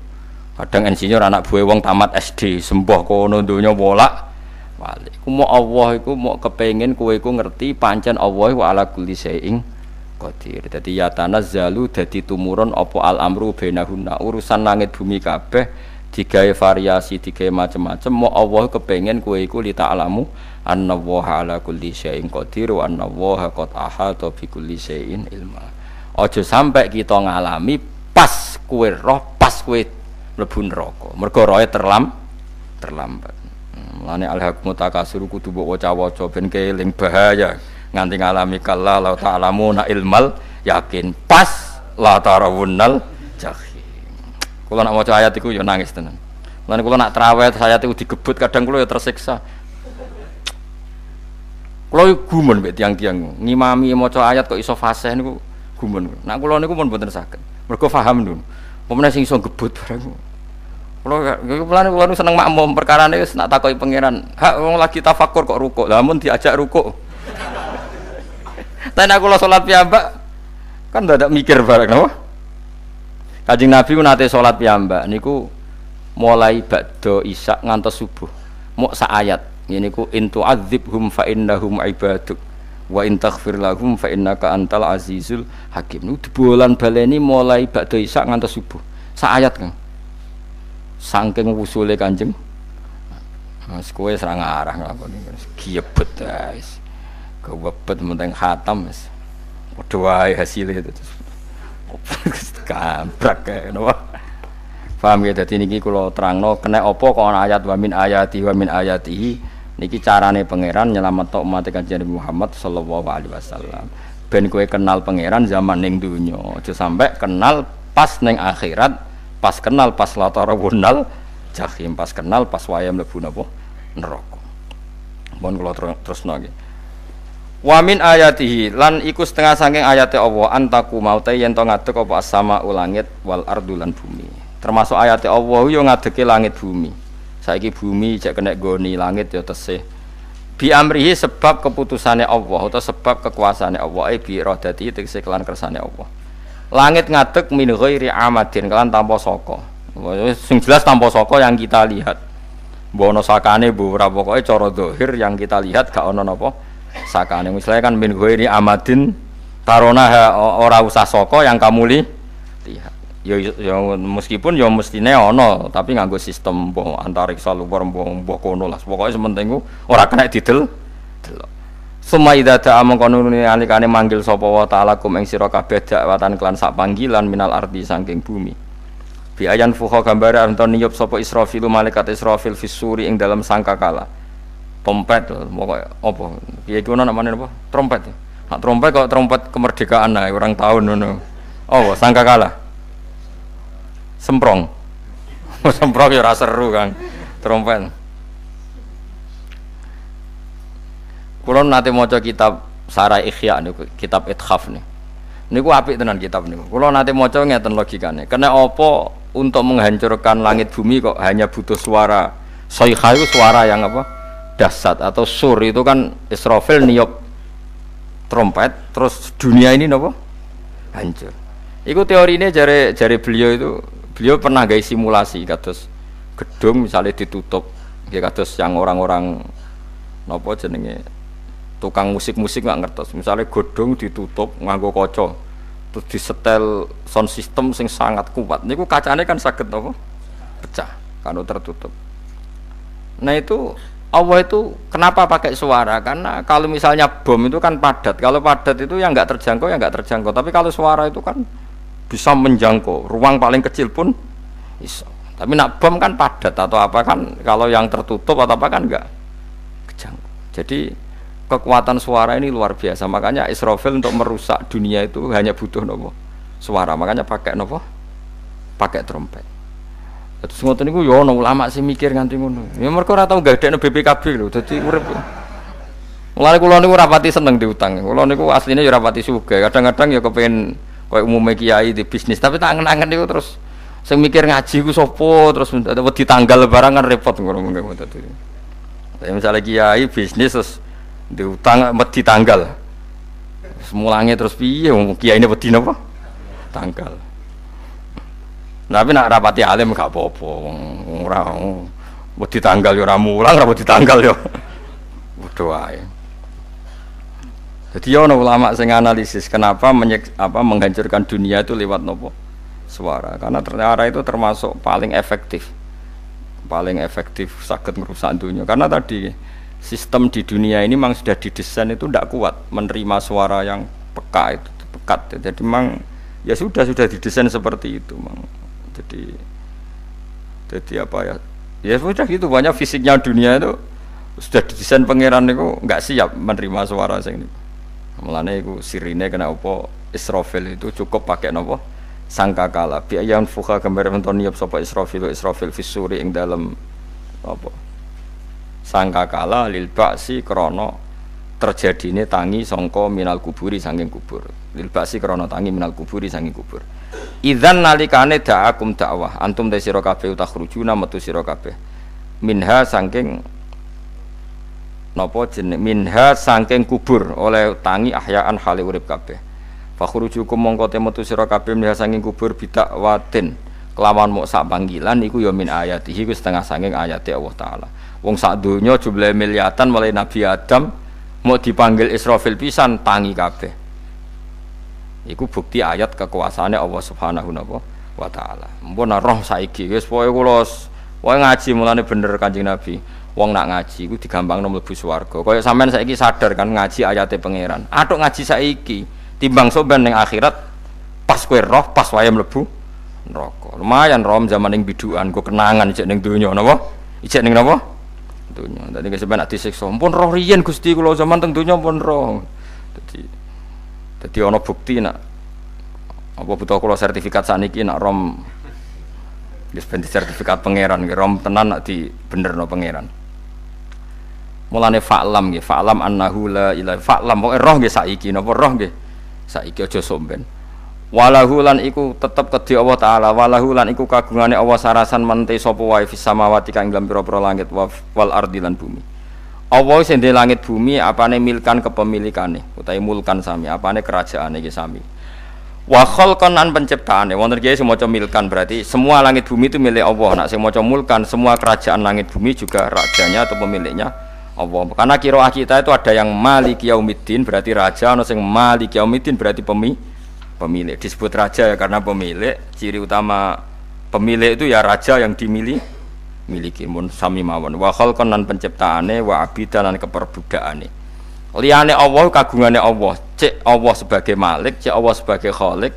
Kadang insinyur anak buah wong tamat SD, sembah kono donya molak malik. Iku mok Allah iku mok kepengin kowe iku ngerti pancen Allah wa ala kulli syai'in qadir. Dadi ya tanazzalu dadi tumurun apa al amru bainahunna, urusan langit bumi kabeh digawe variasi, digawe macam-macam. Mo Allah kepengin kowe iku li ta'lamu annallaha ala kulli syai'in qadir wa annallaha qad ahata bi kulli syai'in ilma. Aja sampai kita ngalami pas kowe roh, pas kowe mlebu neraka. Mergo roe terlambat. Mulane al-haqqu takasur kudu mbok waca-waca ben keling bahaya. Nganti ngalami kalla la ta'lamuna ilmal yakin pas la tarawunnal jahim. Kula nak maca ayat iku ya nangis tenan. Lan kula nak traweh ayat iku digebut kadang kula ya tersiksa. Kula gumun mek tiang-tiang ngimami maca ayat kok iso fasih niku gumun. Nak kula niku pun mboten saged. Mergo paham lho. Pemene sing iso gebut barang. Kula seneng makmum perkarane wis nak takoki pangeran. Hak wong lagi tafakur kok rukuk. Lah mun diajak rukuk tapi aku lo sholat piyambak kan tidak mikir bareng no? Kanjeng Nabi ku nate sholat piyambak niku mulai ba'da isya ngantos subuh mau sak ayat ini ku in tu'adzibhum fa innahum ibaduk wa in taghfir lahum fa innaka antal azizul hakim. Niku dibolan baleni mulai ba'da isya ngantos subuh sak ayat kan saking wusule Kanjeng Mas kowe serang arah nglakoni giebet guys. Kewebet menteng khatam wis. Padha wae hasile itu. Gambrak kae napa. Paham ya dadi niki kula terangno kena apa kok ana ayat wa min ayatihi niki carane pangeran nyelametno umat Kanjeng Muhammad sallallahu alaihi wasallam. Ben kowe kenal pangeran zaman ning donya, aja sampai kenal pas ning akhirat, pas kenal pas latarawunal jahim, pas kenal pas waya mlebu napa neraka. Mohon kula terusno nggih. Wa min ayatihi lan iku setengah saking ayate Allah antaku maute yen to ngadeg apa as-sama langit wal ardu lan bumi. Termasuk ayate Allah yo ngadege langit bumi. Saiki bumi jek kena goni langit yo tesih. Bi amrihi sebab keputusane Allah atau sebab kekuasaane Allah bi iradati tegese kelan kersane Allah. Langit ngadeg min ghairi amadin kelan tanpa saka. Sing jelas tanpa saka yang kita lihat. Mbok ana sakane mbok ora pokoke cara zahir yang kita lihat gak ana napa sakane. Misalnya kan min ghairi amadin tarona ora usah saka yang kamu lihat. Ya meskipun ya mestine ana tapi nganggo sistem mbah antariksa luar mbah kono lah. Pokoke sementing ora kena didel. Suma idza ta'a mangkono nalikane manggil sapa wa ta'ala kum ing sira kabeh dakwatan kelan sak panggilan minal ardi saking bumi. Bi ayan fuha gambare anton niyup sapa Israfil malaikat Israfil fisuri ing dalam sangkakala. Trompet pokoknya apa piye iku namane apa trompet nak trompet kok trompet kemerdekaan ae orang tahun ngono oh sangkakala semprong semprong ya ora seru kan trompet. Kula nate maca kitab Sarai Ikhya niku kitab Ithaf niku apik tenan kitab niku kula nate maca ngeten logikane kena apa untuk menghancurkan langit bumi kok hanya butuh suara sayha itu suara yang apa dahsyat atau sur itu kan Israfil niup trompet terus dunia ini napa hancur. Iku teorine jare beliau pernah gawe simulasi kados gedung misalnya ditutup nggih kados yang orang-orang napa jenenge tukang musik-musik nggak ngertos misalnya gedung ditutup nganggo kaca terus disetel sound system sing sangat kuat niku kacane kan saged napa pecah kalau tertutup. Nah itu Allah itu kenapa pakai suara? Karena kalau misalnya bom itu kan padat. Kalau padat itu yang nggak terjangkau, ya nggak terjangkau. Tapi kalau suara itu kan bisa menjangkau. Ruang paling kecil pun bisa. Tapi nak bom kan padat atau apa kan? Kalau yang tertutup atau apa kan nggak kejangkau. Jadi kekuatan suara ini luar biasa. Makanya Israfil untuk merusak dunia itu hanya butuh nopo suara. Makanya pakai nopo, pakai trompet. Terus ngoten niku yo ana ulama sing mikir nganti ngono. Ya mergo ora tau gadekno BPKB lho, dadi urip. Mulane kula niku rapati seneng diutang. Kula niku asline ya rapati sugih. Kadang-kadang ya kepengin koyo umume kiai di bisnis, tapi tak angen-angen niku terus sing mikir ngaji ku sapa terus wedi tanggal barang kan repot ngono mengko dadi. Tapi misalnya kiai bisnis terus diutang wedi tanggal. Semulange terus piye wong kiai ini wedi napa? Tanggal. Tapi nak rapati alim gak apa-apa wong ora wedi tanggal ya ora mulang, ora wedi tanggal ya. Bodho wae. Jadi ono ulama sing analisis kenapa menghancurkan dunia itu lewat nopo? Suara. Karena suara itu termasuk paling efektif sakit merusak dunia. Karena tadi sistem di dunia ini memang sudah didesain itu tidak kuat menerima suara yang pekat. Jadi memang ya sudah didesain seperti itu, memang. Jadi apa ya? Ya sudah gitu, banyak fisiknya dunia itu sudah didesain pangeran itu nggak siap menerima suara sing ini. Mulane iku sirine kena apa Israfil itu cukup pakai napa sangkakala bi ayyan fuha gambar menton niap sapa Israfil fisuri ing dalem apa sangkakala lil ba'si krana terjadine tangi sangka minal kuburi saking kubur lil ba'si krana tangi minal kuburi saking kubur idzan nalikane da'akum dakwah antum te sira kabeh takhrujuna metu sira kabeh minha saking napa jeneng minha saking kubur oleh tangi ahyaan hale urip kabeh fakhrujukum mongko te metu sira kabeh minha saking kubur bidak watin kelawan mok sak panggilan iku ya min ayatihi ku setengah saking ayate Allah taala wong sak donya jumlahe miliatan mulai Nabi Adam mau dipanggil Israfil pisan tangi kabeh iku bukti ayat kekuasaane Allah Subhanahu wa taala mpun roh saiki wis pokoke kula wae ngaji mulane bener Kanjeng Nabi. Wong nak ngaji iku digampangno mlebu swarga. Kaya sampean saiki sadar kan ngaji ayate pangeran. Atuk ngaji saiki timbang sampean ning akhirat pas kowe roh pas wae mlebu neraka. Lumayan rom zaman ning bidukan go kenangan ijek ning donya napa? Ijek ning napa? Donya. Dadi sampean nak disiksa, pun roh riyen Gusti kula zaman teng donya pun roh. Dadi ana bukti nak apa butuh kula sertifikat saniki nak rom wis ben sertifikat pangeran rom tenan nak di benerno pangeran. Mulane fa'lam nggih, fa'lam annahu la ilaha fa'lam pokoke roh nggih saiki napa roh nggih saiki aja somben. Walahu lan iku tetep kedhi Allah taala, walahu lan iku kagungane Allah sarasan mente sapa wae fis samawati kang dalam pira-pira langit wal ardi lan bumi. Allah sing ndek langit bumi apane milkan kepemilikane utawi mulkan sami, apane kerajaane iki sami. Wa khalqan an penciptaane wonten kiye sing maca milkan berarti semua langit bumi itu milik Allah. Nek sing maca mulkan semua kerajaan langit bumi juga rajanya atau pemiliknya Allah. Karena qiraah kita itu ada yang Maliki Yaumiddin berarti raja, ana sing Maliki Yaumiddin berarti pemilik. Disebut raja ya karena pemilik. Ciri utama pemilik itu ya raja yang dimiliki. Mun sami mawon. Wa khalqan lan penciptaane wa abidan lan keperbudakane. Liyane Allah kagungane Allah. Cek Allah sebagai Malik, cek Allah sebagai Khalik,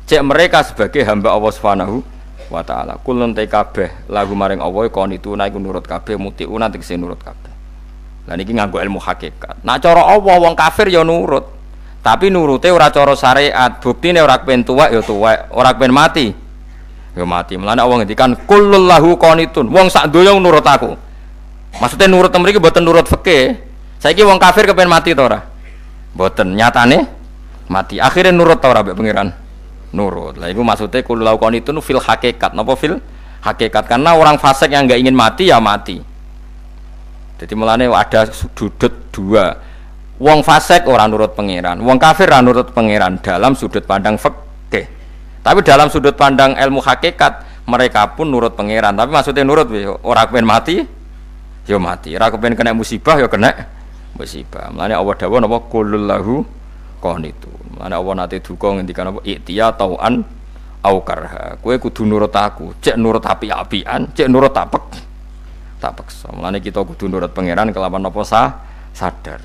cek mereka sebagai hamba Allah Subhanahu wa taala. Kulun te kabeh lagu maring Allah konituna iku nurut kabeh mutiuna tegese nurut kabeh. Lah niki nganggo ilmu hakikat. Nak cara Allah wong kafir ya nurut. Tapi nurute ora cara syariat. Buktine ora kepen tuwek ya tuwek, ora kepen mati ya mati. Mulane Allah ngendikan kullul lahu qanitun. Wong sak donya nurut aku. Maksudnya nurut mriki mboten nurut fikih. Saiki wong kafir kepen mati ta ora? Mboten, nyatane mati. Akhirnya nurut ta ora mbek pangeran? Nurut. Lah iku maksudnya kullul lahu qanitun fil hakikat. Napa fil hakikat? Karena orang fasik yang enggak ingin mati ya mati. Jadi mulane ada sudut dua. Wong fasik orang nurut pangeran, wong kafir ora nurut pangeran dalam sudut pandang fikih. Tapi dalam sudut pandang ilmu hakikat mereka pun nurut pangeran. Tapi maksudnya nurut ora kepen mati, ya mati. Ora kepen kena musibah ya kena musibah. Mulane Allah dawuh napa qulul lahu qanitun. Mulane Allah nate duka ngendikan apa iktiya tauan au karha. Kowe kudu nurut aku, cek nurut api-apian, cek nurut tapek. Tak paksa. Mulane kita kudu nurut pangeran kelawan apa sadar.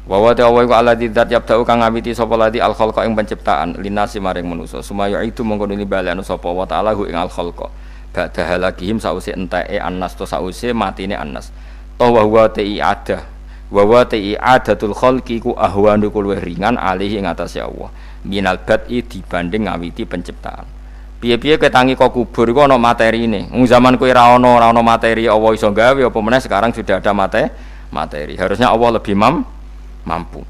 Wa wa ta'ala iku alladzi dzat yabda'u kang ngawiti sapa ladi al khalqa ing penciptaan linasi maring manusa. Sumaya itu mongko nuli balekno sapa wa ta'ala ing al khalqa. Ba'da halakihim sause enteke annas to sause matine annas. To wa huwa ta'i'adah. Wa wa ta'i'adatul khalqi ku ahwanu luwih ringan alih ing atase Allah. Minal bad'i dibanding ngawiti penciptaan. Piye-piye ketangi kok kubur iku ana materine. Wong zaman kowe ora ana materi Allah iso gawe apa meneh sekarang sudah ada materi. Harusnya Allah lebih mampu.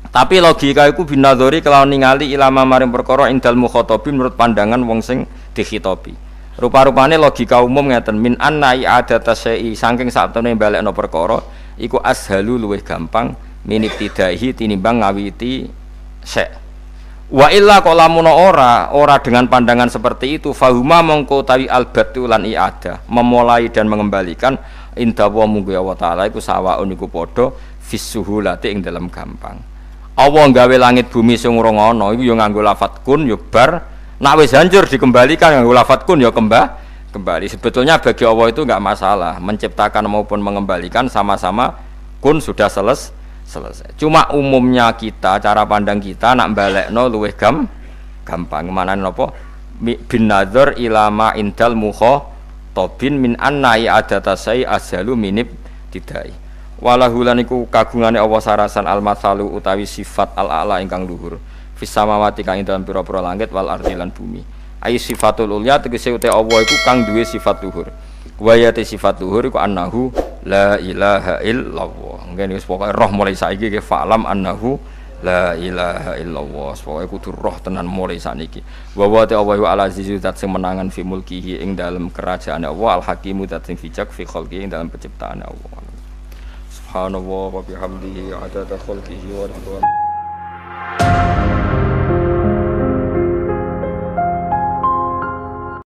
Tapi logika iku binadzori kelawan ningali ilama maring perkara indal mukhatabin menurut pandangan wong sing dikhitobi. Rupa-rupane logika umum ngeten min anna i'adata syai'i saking saktemene balekno perkara iku ashalu luwih gampang minib tidaihi tinimbang ngawiti syai'. Wa illa qalamun ora dengan pandangan seperti itu fahuma mongko tawi albatu lan i'adah memulai dan mengembalikan inda wa munggu Allah taala iku sawaun iku padha fisuhulati ing dalam gampang. Allah gawe langit bumi sing ora ana iku ya nganggo lafat kun ya bar nek wis hancur dikembalikan nganggo lafat kun ya kembali. Sebetulnya bagi Allah itu enggak masalah menciptakan maupun mengembalikan sama-sama kun sudah selesai. Cuma umumnya kita cara pandang kita nak balekno luwih gampang. Manane napa bin nadzar ilama indal mukhatabin min anna i'adata sai asalu minib tidai. Walahu lan iku kagungane Allah sarasan al-matsalu utawi sifat al-a'la ingkang luhur fis samawati kang ing dalem pira-pira langit wal ardi lan bumi ai sifatul ulya tegese uta Allah iku kang duwe sifat luhur wayate sifat luhur iku annahu la ilaha illallah ngene wis pokoke roh mulai saiki ke fa'lam annahu la ilaha illallah pokoke kudu roh tenan mulai saniki wa wa ta Allah al azizu zat sing menangan fi mulkihi ing dalem kerajaane Allah al hakimu zat sing bijak fi khalqihi ing dalem penciptaane Allah. Subhanallah wa bihamdihi adada khalqihi wa ridwan